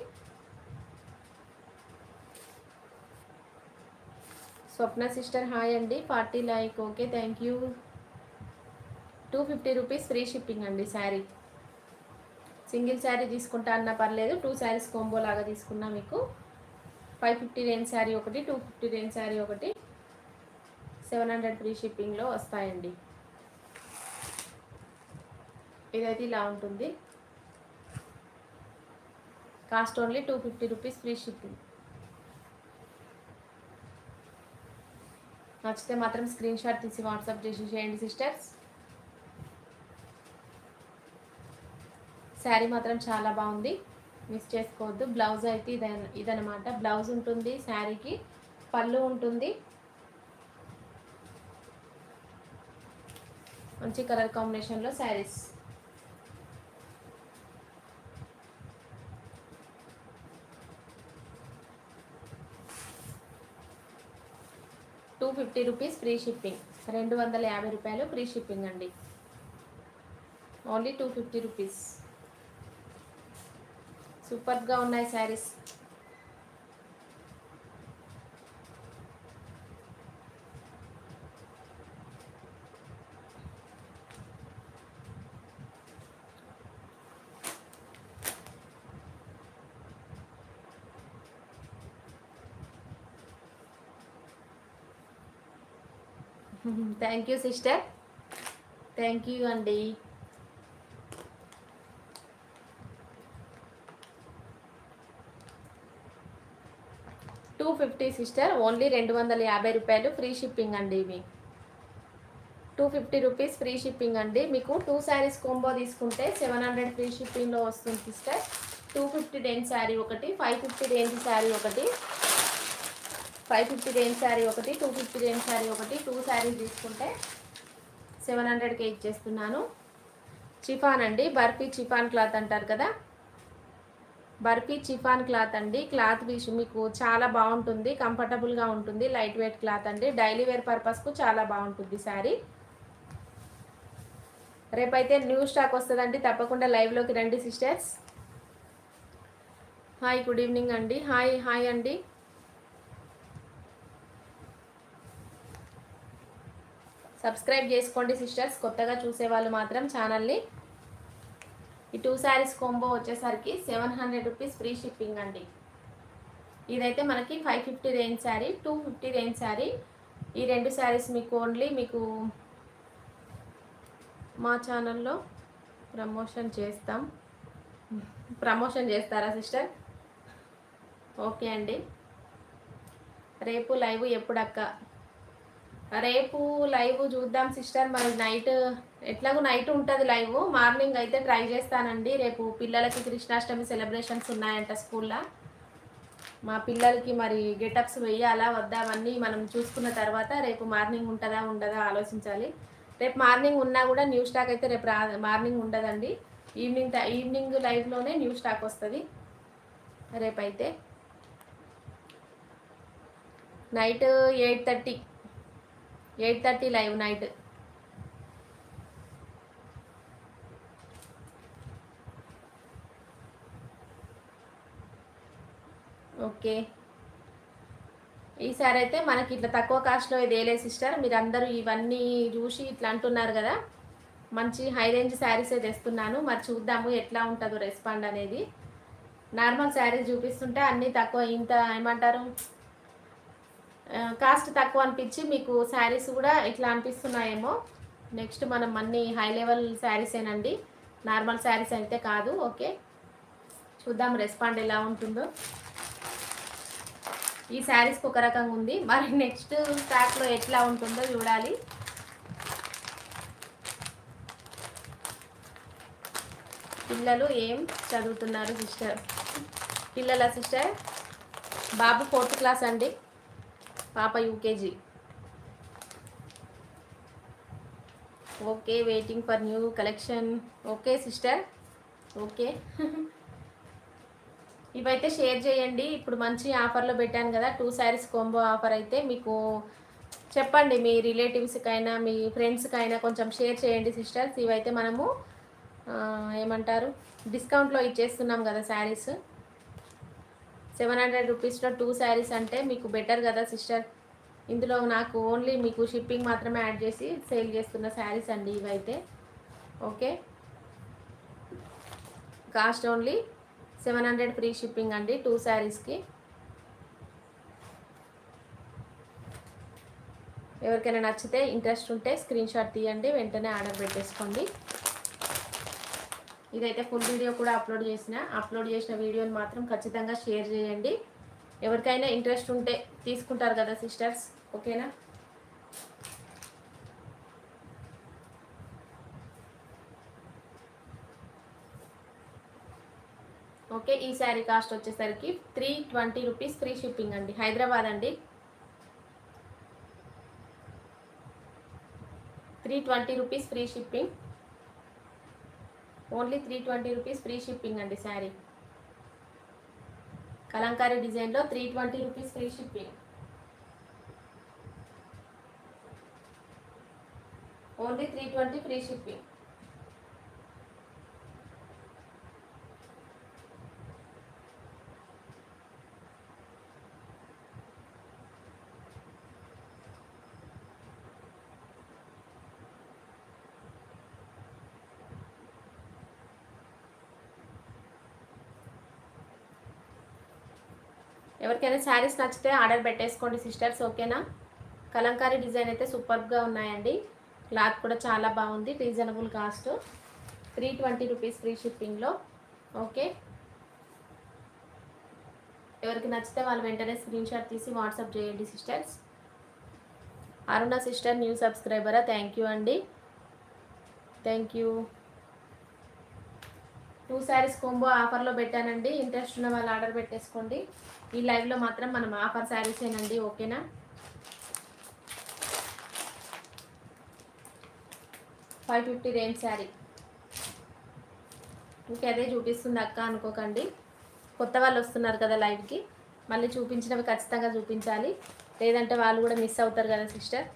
స్వప్న సిస్టర్ హాయ్ అండి. 40 like. Okay, thank you. 250 rupees free shipping అండి శారీ. సింగిల్ శారీ తీసుకుంటా అన్నా పర్లేదు. 2 శారీస్ కాంబో లాగా తీసుకున్నా మీకు 550 రేంజ్ శారీ ఒకటి, 250 రేంజ్ శారీ ఒకటి, 700 ఫ్రీ షిప్పింగ్లో వస్తాయండి. ఇదైతే ఇలా ఉంటుంది. Cost only 250 rupees free shipping. నచ్చితే మాత్రం స్క్రీన్ షాట్ తీసి వాట్సాప్ చేసేయండి సిస్టర్స్. శారీ మాత్రం చాలా బాగుంది, మిస్ చేసుకోవద్దు. బ్లౌజ్ అయితే ఇదనమాట. బ్లౌజ్ ఉంటుంది, శారీకి పళ్ళు ఉంటుంది. మంచి కలర్ కాంబినేషన్లో శారీస్. $250 rupees free shipping. 250 రూపాయలు ఫ్రీ షిప్పింగ్ అండి. Only 250 rupees. సూపర్గా ఉన్నాయి saris. Thank you sister, thank you అండి. $250 సిస్టర్. ఓన్లీ 250 రూపాయలు ఫ్రీ షిప్పింగ్ అండి. ఇవి 250 రూపీస్ ఫ్రీ షిప్పింగ్ అండి. మీకు 2 శారీస్ కాంబో తీసుకుంటే 700 ఫ్రీ షిప్పింగ్లో వస్తుంది సిస్టర్. 250 రేంజ్ శారీ ఒకటి, 550 రేంజ్ శారీ ఒకటి, 550 రేంజ్ శారీ ఒకటి, 250 రేంజ్ శారీ ఒకటి, 2 శారీస్ తీసుకుంటే 700కే ఇచ్చేస్తున్నాను. చిఫాన్ అండి, బర్ఫీ చిఫాన్ క్లాత్ అంటారు కదా, బర్ఫీ చిఫాన్ క్లాత్ అండి. క్లాత్ మీకు చాలా బాగుంటుంది, కంఫర్టబుల్గా ఉంటుంది, లైట్ వెయిట్ క్లాత్ అండి. డైలీ వేర్ పర్పస్కు చాలా బాగుంటుంది శారీ. రేపైతే న్యూ స్టాక్ వస్తుందండి, తప్పకుండా లైవ్లోకి రండి సిస్టర్స్. హాయ్, గుడ్ ఈవినింగ్ అండి. హాయ్ హాయ్ అండి. సబ్స్క్రైబ్ చేసుకోండి సిస్టర్స్, కొత్తగా చూసేవాళ్ళు మాత్రం ఛానల్ని. ఈ 2 శారీస్ కాంబో వచ్చేసరికి 700 రూపీస్ ఫ్రీ షిప్పింగ్ అండి. ఇదైతే మనకి 550 రేంజ్ శారీ, 250 రేంజ్ శారీ. ఈ 2 శారీస్ మీకు ఓన్లీ మీకు మా ఛానల్లో ప్రమోషన్ చేస్తాం. ప్రమోషన్ చేస్తారా సిస్టర్? ఓకే అండి. రేపు లైవ్ ఎప్పుడక్క? రేపు లైవ్ చూద్దాం సిస్టర్, మరి నైట్ ఎట్లాగో నైట్ ఉంటుంది లైవ్. మార్నింగ్ అయితే ట్రై చేస్తానండి. రేపు పిల్లలకి కృష్ణాష్టమి సెలబ్రేషన్స్ ఉన్నాయంట స్కూల్లో. మా పిల్లలకి మరి గెటప్స్ వేయాలా వద్దా అవన్నీ మనం చూసుకున్న తర్వాత రేపు మార్నింగ్ ఉంటుందా ఉండదా ఆలోచించాలి. రేపు మార్నింగ్ ఉన్నా కూడా న్యూ స్టాక్ అయితే రేపు మార్నింగ్ ఉండదండి. ఈవినింగ్ లైవ్లోనే న్యూ స్టాక్ వస్తుంది రేపైతే. Night 8:30 live night. ఓకే, ఈసారి అయితే మనకి ఇట్లా తక్కువ కాస్ట్లో ఇదేలే సిస్టర్. మీరు అందరూ ఇవన్నీ చూసి ఇట్లా అంటున్నారు కదా, మంచి హై రేంజ్ శారీసే తెస్తున్నాను. మరి చూద్దాము ఎట్లా ఉంటుందో రెస్పాండ్ అనేది. నార్మల్ శారీస్ చూపిస్తుంటే అన్నీ తక్కువ, ఇంత ఏమంటారు కాస్ట్ తక్కువ అనిపించి మీకు శారీస్ కూడా ఇట్లా అనిపిస్తున్నాయేమో. నెక్స్ట్ మనం అన్ని హై లెవెల్ శారీసేనండి, నార్మల్ శారీస్ అయితే కాదు. ఓకే, చూద్దాం రెస్పాండ్ ఎలా ఉంటుందో. ఈ శారీస్కి ఒక రకంగా ఉంది, మరి నెక్స్ట్ స్టాక్లో ఎట్లా ఉంటుందో చూడాలి. పిల్లలు ఏం చదువుతున్నారు సిస్టర్? పిల్లల సిస్టర్, బాబు 4th క్లాస్ అండి, పాప UKG. Okay, waiting for new collection. Okay sister, okay. ఇవైతే షేర్ చేయండి. ఇప్పుడు మంచి ఆఫర్లో పెట్టాను కదా, 2 శారీస్ కాంబో ఆఫర్. అయితే మీకు చెప్పండి, మీ రిలేటివ్స్కైనా మీ ఫ్రెండ్స్కైనా కొంచెం షేర్ చేయండి సిస్టర్స్. ఇవైతే మనము ఏమంటారు డిస్కౌంట్లో ఇచ్చేస్తున్నాం కదా శారీస్. 700 రూపీస్లో 2 శారీస్ అంటే మీకు బెటర్ కదా సిస్టర్. ఇందులో నాకు ఓన్లీ మీకు షిప్పింగ్ మాత్రమే యాడ్ చేసి సేల్ చేస్తున్న శారీస్ అండి ఇవైతే. Okay, cost only 700 free shipping అండి 2 శారీస్కి. ఎవరికైనా నచ్చితే ఇంట్రెస్ట్ ఉంటే స్క్రీన్ షాట్ తీయండి, వెంటనే ఆర్డర్ పెట్టేసుకోండి. ఇదైతే ఫుల్ వీడియో కూడా అప్లోడ్ చేసిన వీడియోని మాత్రం ఖచ్చితంగా షేర్ చేయండి. ఎవరికైనా ఇంట్రెస్ట్ ఉంటే తీసుకుంటారు కదా సిస్టర్స్. ఓకేనా? ఓకే, ఈ శారీ కాస్ట్ వచ్చేసరికి 320 రూపీస్ ఫ్రీ షిప్పింగ్ అండి. హైదరాబాద్ అండి. 320 rupees free shipping, only 320 rupees free shipping అండి. శారీ కలంకారీ డిజైన్లో 320 rupees free shipping, only 320 free shipping. ఎవరికైనా శారీస్ నచ్చితే ఆర్డర్ పెట్టేసుకోండి సిస్టర్స్. ఓకేనా? కలంకారీ డిజైన్ అయితే సూపర్గా ఉన్నాయండి. క్లాత్ కూడా చాలా బాగుంది, రీజనబుల్ కాస్ట్, 320 రూపీస్ ఫ్రీ షిప్పింగ్లో. ఓకే, ఎవరికి నచ్చితే వాళ్ళు వెంటనే స్క్రీన్ షాట్ తీసి వాట్సాప్ చేయండి సిస్టర్స్. అరుణ సిస్టర్ న్యూ సబ్స్క్రైబరా? థ్యాంక్ యూ అండి, థ్యాంక్ యూ. 2 శారీస్ కాంబో ఆఫర్లో పెట్టానండి. ఇంట్రెస్ట్ ఉన్న వాళ్ళు ఆర్డర్ పెట్టేసుకోండి. ఈ లైవ్లో మాత్రం మనం ఆఫర్ శారీసేనండి. ఓకేనా? $550 రేంజ్ శారీ. ఇంకా అదే చూపిస్తుంది అక్క అనుకోకండి. కొత్త వాళ్ళు వస్తున్నారు కదా లైవ్కి, మళ్ళీ చూపించినవి ఖచ్చితంగా చూపించాలి, లేదంటే వాళ్ళు కూడా మిస్ అవుతారు కదా sister.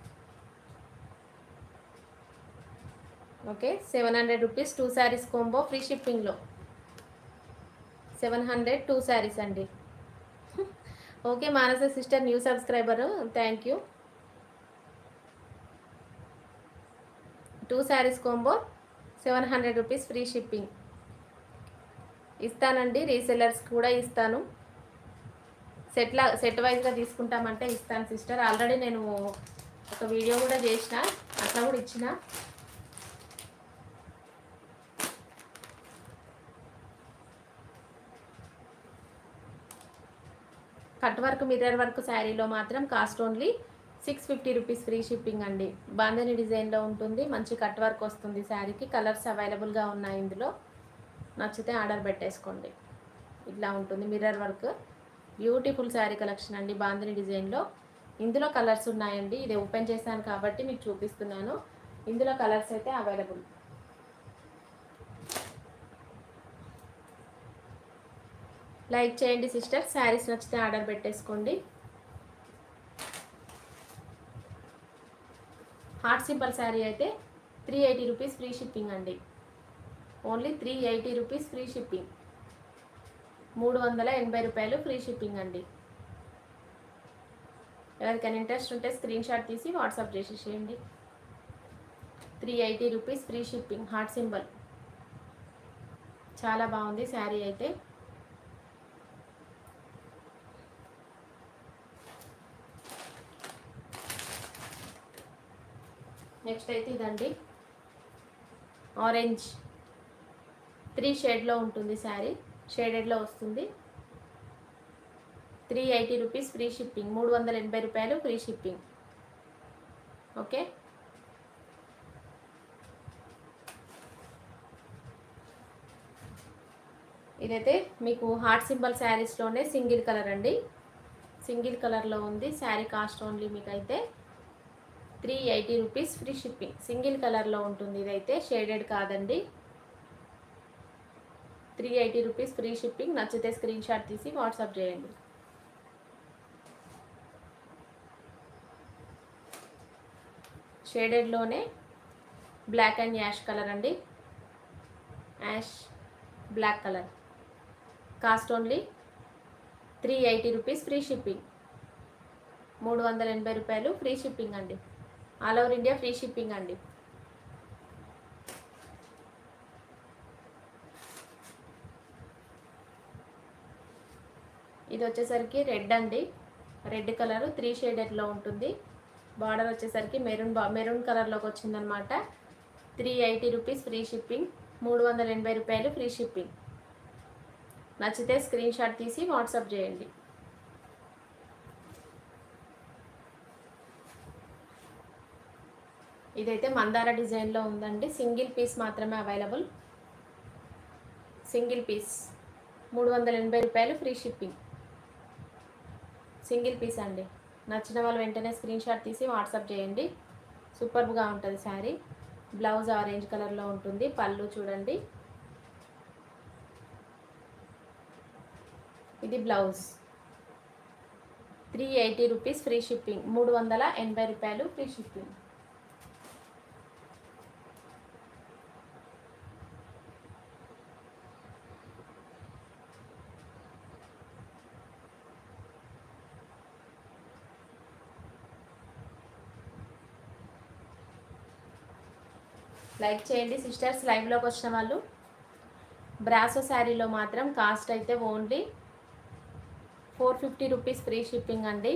Okay, 700 rupees 2 saris combo free షిప్పింగ్లో. 700 2 శారీస్ అండి. Okay Manasa sister new subscriber, thank you. 2 saris combo 700 rupees free shipping ఇస్తానండి. రీసెల్లర్స్ కూడా ఇస్తాను. సెట్ వైజ్గా తీసుకుంటామంటే ఇస్తాను సిస్టర్. ఆల్రెడీ నేను ఒక వీడియో కూడా చేసిన, అట్లా కూడా ఇచ్చిన. కట్ వర్క్ మిర్రర్ వర్క్ శారీలో మాత్రం cost only 650 rupees free shipping అండి. బాందని డిజైన్లో ఉంటుంది, మంచి కట్ వర్క్ వస్తుంది శారీకి. కలర్స్ అవైలబుల్గా ఉన్నాయి ఇందులో, నచ్చితే ఆర్డర్ పెట్టేసుకోండి. ఇట్లా ఉంటుంది mirror work, beautiful sari collection అండి బాందని డిజైన్లో. ఇందులో కలర్స్ ఉన్నాయండి, ఇది ఓపెన్ చేశాను కాబట్టి మీకు చూపిస్తున్నాను. ఇందులో కలర్స్ అయితే అవైలబుల్. లైక్ చేయండి సిస్టర్, శారీస్ నచ్చితే ఆర్డర్ పెట్టేసుకోండి. హార్ట్ సింపుల్ శారీ అయితే 380 రూపీస్ ఫ్రీ షిప్పింగ్ అండి. Only 380 rupees free shipping. 380 రూపాయలు ఫ్రీ షిప్పింగ్ అండి. ఎవరికైనా ఇంట్రెస్ట్ ఉంటే స్క్రీన్ షాట్ తీసి వాట్సాప్ చేసేసేయండి. 380 rupees free shipping, heart symbol. చాలా బాగుంది శారీ అయితే. నెక్స్ట్ అయితే ఇదండి, ఆరెంజ్ 3 షేడ్లో ఉంటుంది శారీ, షేడెడ్లో వస్తుంది. 380 రూపీస్ ఫ్రీ షిప్పింగ్, 380 రూపాయలు ఫ్రీ షిప్పింగ్. ఓకే, ఇదైతే మీకు హార్ట్ సింబల్ శారీస్లోనే సింగిల్ కలర్ అండి. సింగిల్ కలర్లో ఉంది శారీ. కాస్ట్ ఓన్లీ మీకు అయితే 380 రూపీస్ ఫ్రీ షిప్పింగ్. సింగిల్ కలర్లో ఉంటుంది, ఇదైతే షేడెడ్ కాదండి. 380 రూపీస్ ఫ్రీ షిప్పింగ్. నచ్చితే స్క్రీన్ షాట్ తీసి వాట్సాప్ చేయండి. షేడెడ్లోనే బ్లాక్ అండ్ యాష్ కలర్ అండి, ash black colour. Cost only 380 rupees free shipping. 380 రూపాయలు ఫ్రీ షిప్పింగ్ అండి. All over India free shipping అండి. ఇది వచ్చేసరికి రెడ్ అండి, రెడ్ కలర్ 3 షేడెడ్లో ఉంటుంది. బార్డర్ వచ్చేసరికి మెరూన్ కలర్లోకి వచ్చిందనమాట. 380 రూపీస్ ఫ్రీ షిప్పింగ్, 380 రూపాయలు ఫ్రీ షిప్పింగ్. నచ్చితే స్క్రీన్ షాట్ తీసి వాట్సాప్ చేయండి. ఇదైతే మందార డిజైన్లో ఉందండి, సింగిల్ పీస్ మాత్రమే అవైలబుల్. సింగిల్ పీస్ 380 రూపాయలు ఫ్రీ షిప్పింగ్. సింగిల్ పీస్ అండి. నచ్చిన వాళ్ళు వెంటనే స్క్రీన్ షాట్ తీసి వాట్సాప్ చేయండి. సూపర్గా ఉంటుంది శారీ. బ్లౌజ్ ఆరెంజ్ కలర్లో ఉంటుంది. పళ్ళు చూడండి, ఇది బ్లౌజ్. 380 రూపీస్ ఫ్రీ షిప్పింగ్, 380 రూపాయలు ఫ్రీ షిప్పింగ్. లైక్ చేయండి సిస్టర్స్, లైవ్లోకి వచ్చిన వాళ్ళు. బ్రాసో శారీలో మాత్రం కాస్ట్ అయితే ఓన్లీ 450 రూపీస్ ఫ్రీ షిప్పింగ్ అండి.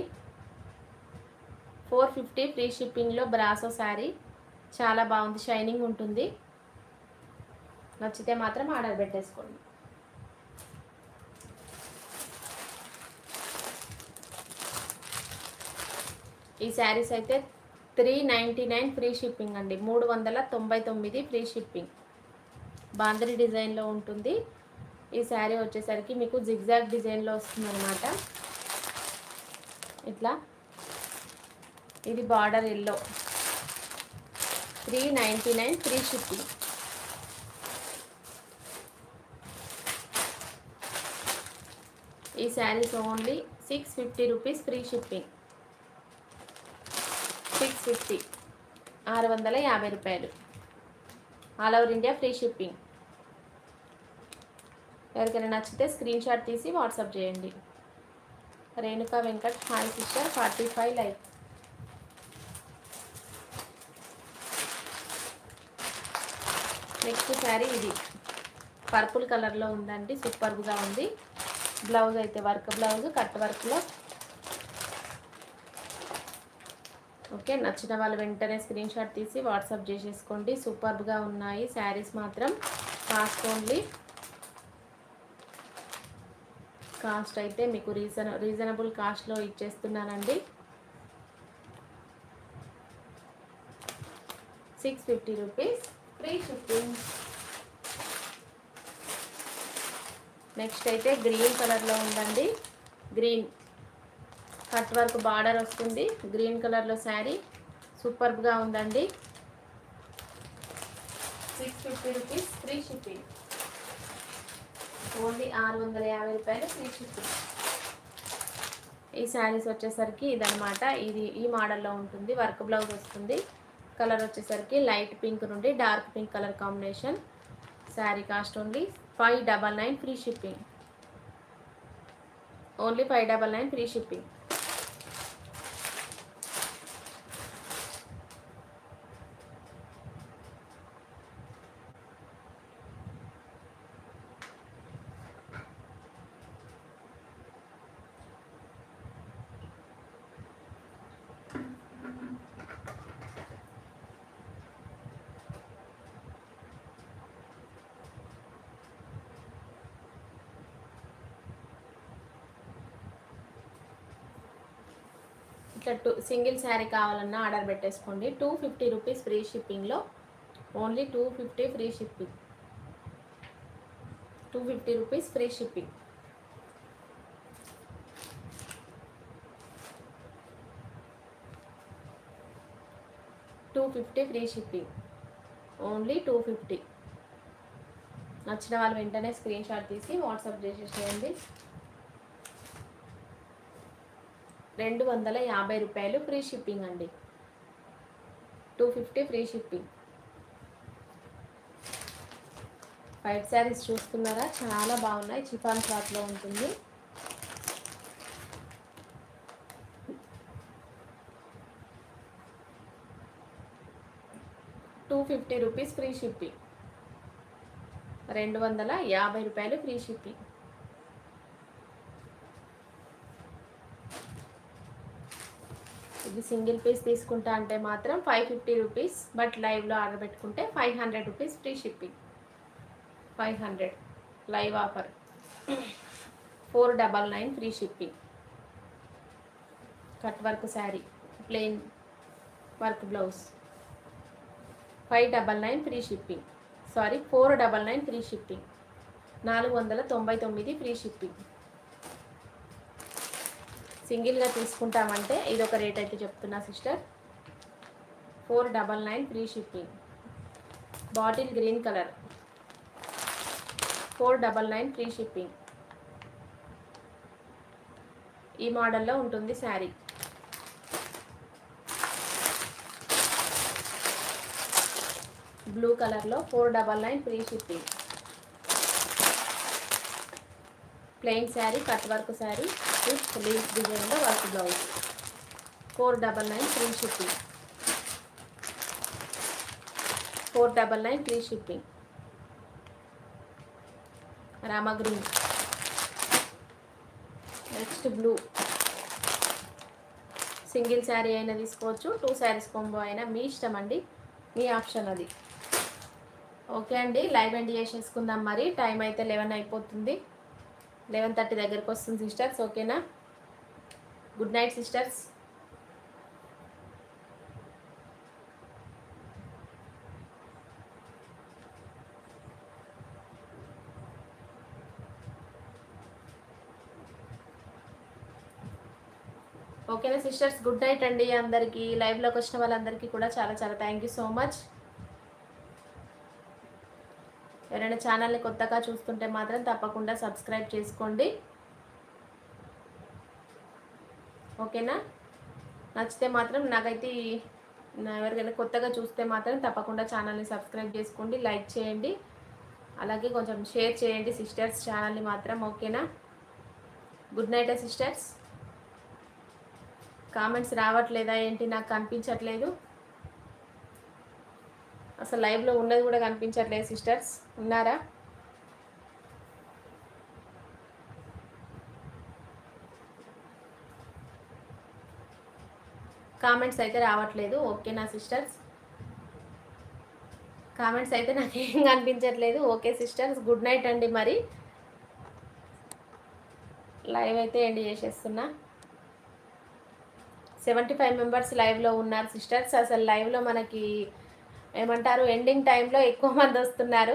450 ఫ్రీ షిప్పింగ్లో బ్రాసో శారీ. చాలా బాగుంది, షైనింగ్ ఉంటుంది. నచ్చితే మాత్రం ఆర్డర్ పెట్టేసుకోండి. ఈ శారీస్ అయితే 399 ఫ్రీ షిప్పింగ్ అండి. 399 ఫ్రీ షిప్పింగ్. బాందరి డిజైన్లో ఉంటుంది. ఈ శారీ వచ్చేసరికి మీకు జిగ్జాగ్ డిజైన్లో వస్తుందన్నమాట. ఇట్లా ఇది బార్డర్ ఎల్లో, 399 ఫ్రీ షిప్పింగ్. ఈ saris only 650 rupees free shipping. 650, 650 రూపాయలు. All over India free shipping. ఎవరికైనా నచ్చితే స్క్రీన్ షాట్ తీసి వాట్సాప్ చేయండి. Renuka Venkat hi sister, 45 like. Next sari ఇది పర్పుల్ కలర్లో ఉందండి, సూపర్గా ఉంది. బ్లౌజ్ అయితే వర్క్ బ్లౌజ్, కట్ వర్క్లో. ఓకే, నచ్చిన వాళ్ళు వెంటనే స్క్రీన్ షాట్ తీసి వాట్సాప్ చేసేసుకోండి. సూపర్గా ఉన్నాయి శారీస్ మాత్రం. కాస్ట్ అయితే మీకు రీజనబుల్ కాస్ట్లో ఇచ్చేస్తున్నానండి. 650 రూపీస్ ఫ్రీ షిప్పింగ్. నెక్స్ట్ అయితే గ్రీన్ కలర్లో ఉందండి. గ్రీన్ కట్ వర్క్ బార్డర్ వస్తుంది. గ్రీన్ కలర్లో శారీ సూపర్గా ఉందండి. 650 రూపీస్ ఫ్రీ షిప్పింగ్. ఓన్లీ 650 రూపాయలు ఫ్రీ షిప్పింగ్. ఈ శారీస్ వచ్చేసరికి ఇదనమాట. ఇది ఈ మోడల్లో ఉంటుంది. వర్క్ బ్లౌజ్ వస్తుంది. కలర్ వచ్చేసరికి లైట్ పింక్ నుండి dark pink colour combination. Sari cost only 599 free shipping. Only 599 free shipping. ఇట్లా సింగిల్ శారీ కావాలన్నా ఆర్డర్ పెట్టేసుకోండి. 250 రూపీస్ ఫ్రీ షిప్పింగ్లో. Only 250 free shipping. 250 rupees free shipping. $250 free shipping. Only 250. నచ్చిన వాళ్ళు వెంటనే స్క్రీన్ షాట్ తీసి వాట్సాప్ చేసేసేయండి. 250 రూపాయలు ఫ్రీ షిప్పింగ్ అండి. 250 ఫ్రీ షిప్పింగ్. 5 శారీస్ చూస్తున్నారా, చాలా బాగున్నాయి. చిఫాన్ క్లాత్లో ఉంటుంది. $250 రూపీస్ ఫ్రీ షిప్పింగ్. 250 రూపాయలు ఫ్రీ షిప్పింగ్. ఇది సింగిల్ పీస్ తీసుకుంటా అంటే మాత్రం 550 రూపీస్. బట్ లైవ్లో ఆర్డర్ పెట్టుకుంటే 500 rupees free shipping. 500 live offer. 499 free shipping. Cut work sari, plain work blouse. 599 free shipping. Sorry, 499 free shipping. 499 free shipping. సింగిల్గా తీసుకుంటామంటే ఇది ఒక రేట్ అయితే చెప్తున్నా sister. 499 free shipping. Bottle green colour. 499 free shipping. ఈ మోడల్లో ఉంటుంది శారీ. బ్లూ కలర్లో 499 free shipping. Plain sari, cut work sari with leaf డిజైన్లో work blouse. 499 free shipping. 499 free shipping. Rama green. Next blue. Single sari అయినా తీసుకోవచ్చు, 2 శారీస్ కాంబో అయినా మీ ఇష్టం అండి, మీ ఆప్షన్ అది. ఓకే అండి, లైవ్ ఎండ్ చేసేసుకుందాం. మరి టైం అయితే 11 అయిపోతుంది. 11:30 దగ్గరకు వస్తుంది సిస్టర్స్. ఓకేనా? Good night sisters. ఓకేనా సిస్టర్స్, గుడ్ నైట్ అండి అందరికీ. లైవ్లోకి వచ్చిన వాళ్ళందరికీ కూడా చాలా చాలా థ్యాంక్ యూ సో మచ్. ఎవరైనా ఛానల్ని కొత్తగా చూస్తుంటే మాత్రం తప్పకుండా సబ్స్క్రైబ్ చేసుకోండి, ఓకేనా. నచ్చితే మాత్రం నాకైతే ఎవరికైనా కొత్తగా చూస్తే మాత్రం తప్పకుండా ఛానల్ని సబ్స్క్రైబ్ చేసుకోండి, లైక్ చేయండి, అలాగే కొంచెం షేర్ చేయండి సిస్టర్స్ ఛానల్ని మాత్రం, ఓకేనా. Good night sisters. కామెంట్స్ రావట్లేదా ఏంటి, నాకు కనిపించట్లేదు అసలు, లైవ్లో ఉన్నది కూడా కనిపించట్లేదు సిస్టర్స్, ఉన్నారా? కామెంట్స్ అయితే రావట్లేదు, ఓకేనా సిస్టర్స్. కామెంట్స్ అయితే నాకేం కనిపించట్లేదు. ఓకే సిస్టర్స్, గుడ్ నైట్ అండి. మరి లైవ్ అయితే ఎండ్ చేసేస్తున్నా. 75 మెంబర్స్ లైవ్లో ఉన్నారు సిస్టర్స్. అసలు లైవ్లో మనకి ఏమంటారు, ఎండింగ్ టైంలో ఎక్కువ మంది వస్తున్నారు.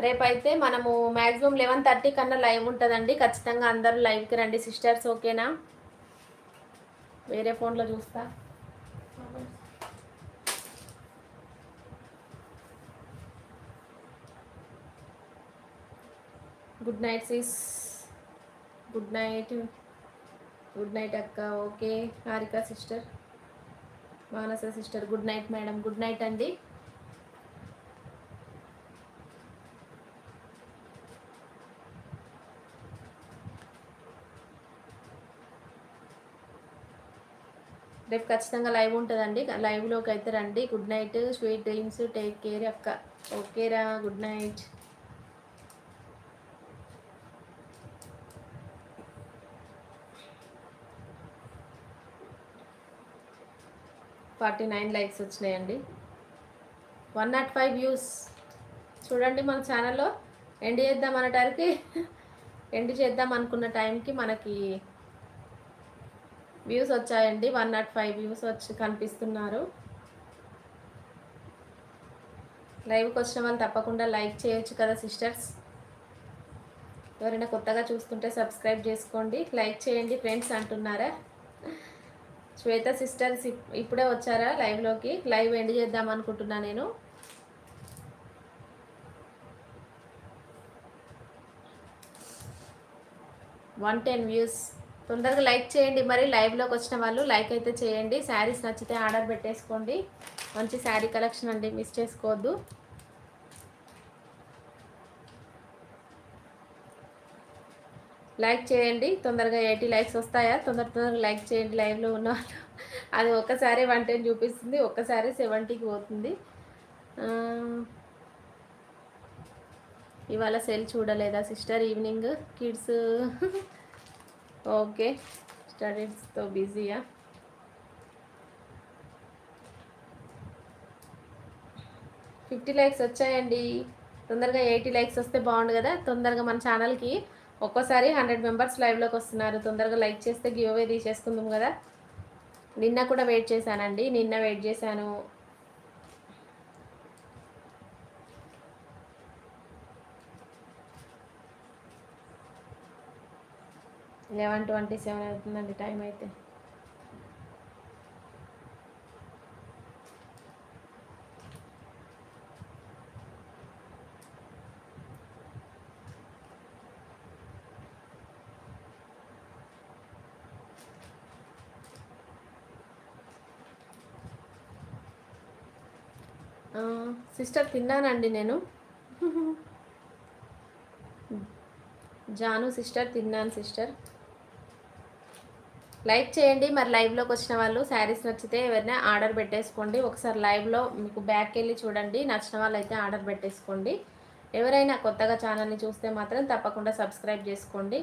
రేపైతే మనము మ్యాక్సిమం 11:30 కన్నా లైవ్ ఉంటుందండి. ఖచ్చితంగా అందరూ లైవ్కి రండి సిస్టర్స్, ఓకేనా. వేరే ఫోన్లో చూస్తా. Good night sis, good night, good night అక్క. Okay Harika sister, Manasa sister, good night madam, good night అండి. రేపు ఖచ్చితంగా లైవ్ ఉంటుందండి, లైవ్లోకి అయితే రండి. Good night, sweet dreams, take care అక్క. ఓకేరా, గుడ్ నైట్. $49 లైక్స్ వచ్చినాయండి, 105 వ్యూస్. చూడండి మన ఛానల్లో ఎండ్ చేద్దాం అనటానికి, ఎండ్ చేద్దాం అనుకున్న టైంకి మనకి వ్యూస్ వచ్చాయండి. 105 వ్యూస్ వచ్చి కనిపిస్తున్నారు. లైవ్కి వచ్చిన వాళ్ళు తప్పకుండా లైక్ చేయొచ్చు కదా సిస్టర్స్. ఎవరైనా కొత్తగా చూస్తుంటే సబ్స్క్రైబ్ చేసుకోండి, లైక్ చేయండి ఫ్రెండ్స్ అంటున్నారా. శ్వేత సిస్టర్స్ ఇప్పుడే వచ్చారా లైవ్లోకి? లైవ్ ఎండ్ చేద్దాం అనుకుంటున్నా నేను. One 10 views. తొందరగా లైక్ చేయండి. మరి లైవ్లోకి వచ్చిన వాళ్ళు లైక్ అయితే చేయండి. శారీస్ నచ్చితే ఆర్డర్ పెట్టేసుకోండి. మంచి శారీ కలెక్షన్ అండి, మిస్ చేసుకోవద్దు. లైక్ చేయండి తొందరగా. 80 లైక్స్ వస్తాయా? తొందరగా లైక్ చేయండి లైవ్లో ఉన్న వాళ్ళు. అది ఒక్కసారి 110 చూపిస్తుంది, ఒక్కసారి 70కి పోతుంది. ఇవాళ సెల్ చూడలేదా సిస్టర్? ఈవినింగ్ కిడ్స్ ఓకే స్టడీస్తో బిజీయా? $50 లైక్స్ వచ్చాయండి. తొందరగా 80 లైక్స్ వస్తే బాగుండు కదా. తొందరగా మన ఛానల్కి ఒక్కోసారి 100 మెంబర్స్ లైవ్లోకి వస్తున్నారు. తొందరగా లైక్ చేస్తే గివ్ అవే తీసేసుకుందాం కదా. నిన్న కూడా వెయిట్ చేశానండి, నిన్న వెయిట్ చేశాను. లెవెన్ 27 అవుతుందండి టైం అయితే. సిస్టర్ తిన్నానండి నేను. జాను సిస్టర్ తిన్నాను సిస్టర్. లైక్ చేయండి. మరి లైవ్లోకి వచ్చిన వాళ్ళు శారీస్ నచ్చితే ఎవరైనా ఆర్డర్ పెట్టేసుకోండి. ఒకసారి లైవ్లో మీకు బ్యాక్ వెళ్ళి చూడండి, నచ్చిన వాళ్ళు అయితే ఆర్డర్ పెట్టేసుకోండి. ఎవరైనా కొత్తగా ఛానల్ని చూస్తే మాత్రం తప్పకుండా సబ్స్క్రైబ్ చేసుకోండి.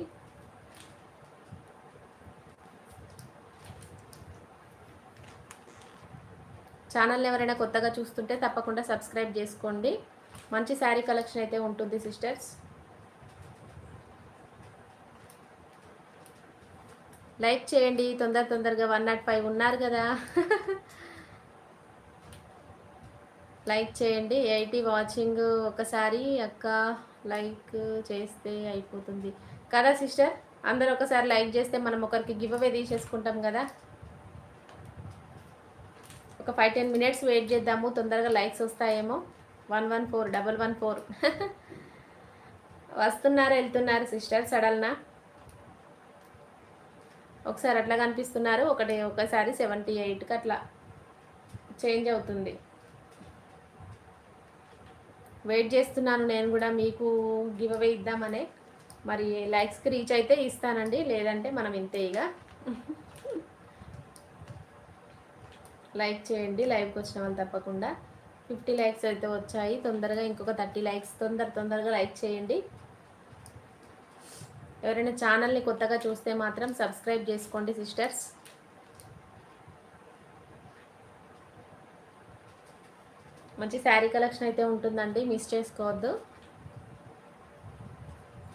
ఛానల్ని ఎవరైనా కొత్తగా చూస్తుంటే తప్పకుండా సబ్స్క్రైబ్ చేసుకోండి. మంచి శారీ కలెక్షన్ అయితే ఉంటుంది సిస్టర్స్. లైక్ చేయండి తొందరగా. 105 ఉన్నారు కదా. లైక్ చేయండి. 80 వాచింగ్ ఒకసారి అక్క లైక్ చేస్తే అయిపోతుంది కదా సిస్టర్. అందరు ఒకసారి లైక్ చేస్తే మనం ఒకరికి గివ్ అవే తీసేసుకుంటాం కదా. ఒక 5-10 మినిట్స్ వెయిట్ చేద్దాము, తొందరగా లైక్స్ వస్తాయేమో. 114114 వస్తున్నారు వెళ్తున్నారు సిస్టర్ సడల్నా. ఒకసారి అట్లా కనిపిస్తున్నారు, ఒకసారి 78కి అట్లా చేంజ్ అవుతుంది. వెయిట్ చేస్తున్నాను నేను కూడా మీకు గివ్ అవే ఇద్దామనే. మరి లైక్స్కి రీచ్ అయితే ఇస్తానండి, లేదంటే మనం ఇంతే ఇక. లైక్ చేయండి, లైవ్కి వచ్చిన వాళ్ళు తప్పకుండా. 50 లైక్స్ అయితే వచ్చాయి, తొందరగా ఇంకొక 30 లైక్స్ తొందరగా లైక్ చేయండి. ఎవరైనా ఛానల్ని కొత్తగా చూస్తే మాత్రం సబ్స్క్రైబ్ చేసుకోండి సిస్టర్స్. మంచి శారీ కలెక్షన్ అయితే ఉంటుందండి, మిస్ చేసుకోవద్దు.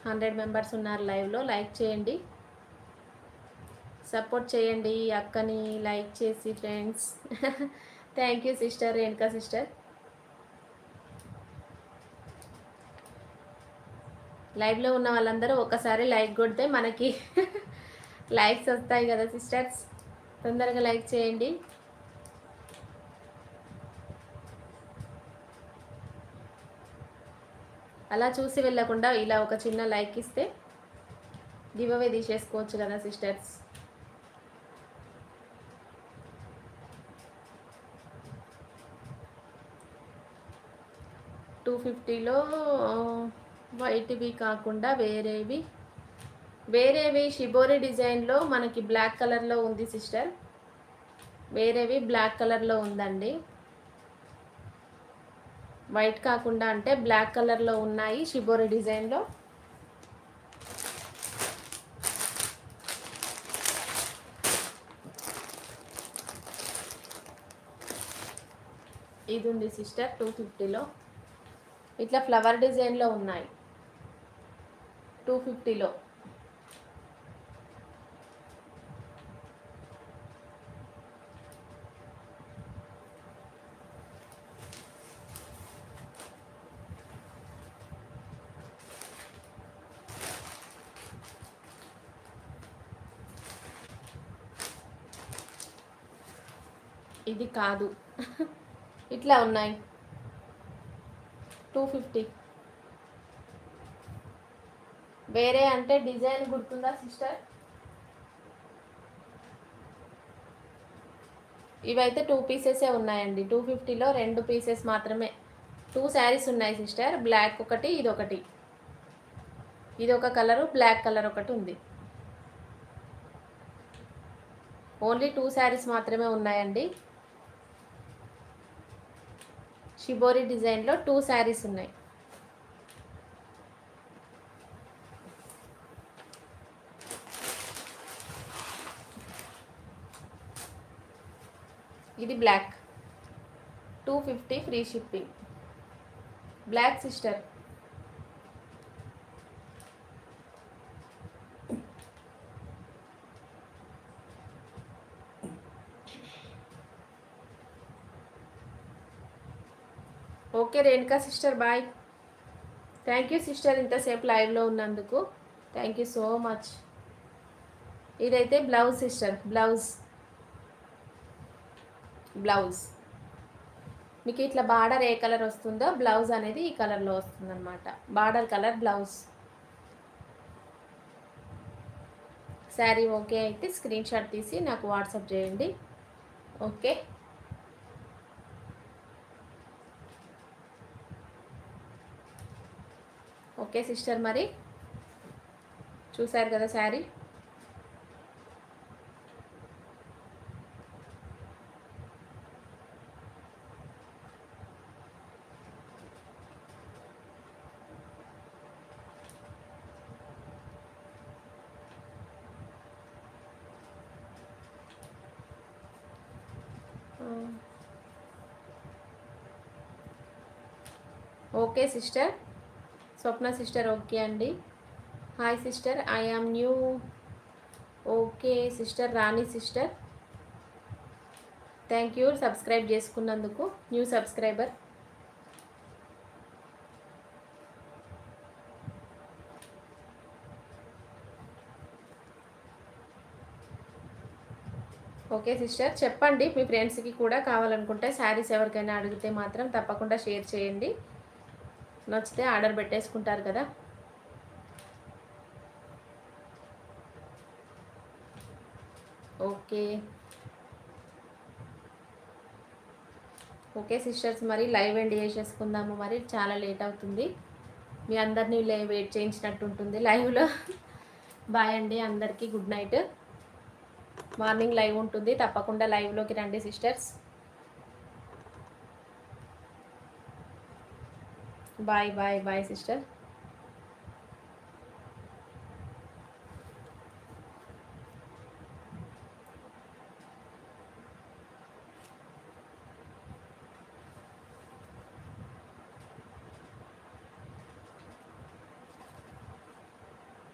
100 మెంబర్స్ ఉన్నారు లైవ్లో. లైక్ చేయండి, సపోర్ట్ చేయండి అక్కని లైక్ చేసి friends. Thank you sister, Renuka sister. లైవ్లో ఉన్న వాళ్ళందరూ ఒకసారి లైక్ కొడితే మనకి లైక్స్ వస్తాయి కదా సిస్టర్స్. తొందరగా లైక్ చేయండి. అలా చూసి వెళ్ళకుండా ఇలా ఒక చిన్న లైక్ ఇస్తే గివ్ అవే తీసేసుకోవచ్చు కదా సిస్టర్స్. $250లో వైట్వి కాకుండా వేరేవి షిబోరి డిజైన్లో మనకి బ్లాక్ కలర్లో ఉంది సిస్టర్. వేరేవి బ్లాక్ కలర్లో ఉందండి, వైట్ కాకుండా అంటే బ్లాక్ కలర్లో ఉన్నాయి షిబోరి డిజైన్లో. ఇది ఉంది సిస్టర్ 250లో. ఇట్లా ఫ్లవర్ డిజైన్లో ఉన్నాయి 250లో. ఇది కాదు, ఇట్లా ఉన్నాయి 250. వేరే అంటే డిజైన్ గుర్తుందా సిస్టర్? ఇవైతే 2 పీసెసే ఉన్నాయండి. 250లో 2 పీసెస్ మాత్రమే. 2 శారీస్ ఉన్నాయి సిస్టర్, బ్లాక్ ఒకటి, ఇదొకటి. ఇది ఒక కలరు, బ్లాక్ కలర్ ఒకటి ఉంది. ఓన్లీ 2 శారీస్ మాత్రమే ఉన్నాయండి. షిబోరి డిజైన్లో 2 శారీస్ ఉన్నాయి. ఇది black 250 free shipping. Black sister. Okay Renuka sister, bye. Thank you sister, ఇంతసేపు లైవ్లో ఉన్నందుకు థ్యాంక్ యూ సో మచ్. ఇదైతే బ్లౌజ్ సిస్టర్, బ్లౌజ్ మీకు ఇట్లా బార్డర్ ఏ కలర్ వస్తుందో బ్లౌజ్ అనేది ఈ కలర్లో వస్తుంది అనమాట. Border colour blouse. Sari okay అయితే స్క్రీన్ షాట్ తీసి నాకు వాట్సాప్ చేయండి. Okay, okay sister. మరి చూసారు కదా sari. Okay sister, Swapna sister okay అండి. Hi sister, I am new. Okay sister, Rani sister thank you subscribe చేసుకున్నందుకు, న్యూ సబ్స్క్రైబర్. ఓకే సిస్టర్, చెప్పండి మీ ఫ్రెండ్స్కి కూడా కావాలనుకుంటే శారీస్ ఎవరికైనా అడిగితే మాత్రం తప్పకుండా షేర్ చేయండి. నచ్చితే ఆర్డర్ పెట్టేసుకుంటారు కదా. ఓకే ఓకే సిస్టర్స్, మరి లైవ్ ఎండ్ చేసేసుకుందాము. మరి చాలా లేట్ అవుతుంది, మీ అందరినీ వెయిట్ చేయించినట్టు ఉంటుంది లైవ్లో. బాయ్ అండి అందరికీ, గుడ్ నైట్. మార్నింగ్ లైవ్ ఉంటుంది, తప్పకుండా లైవ్లోకి రండి sisters. Bye bye bye sister.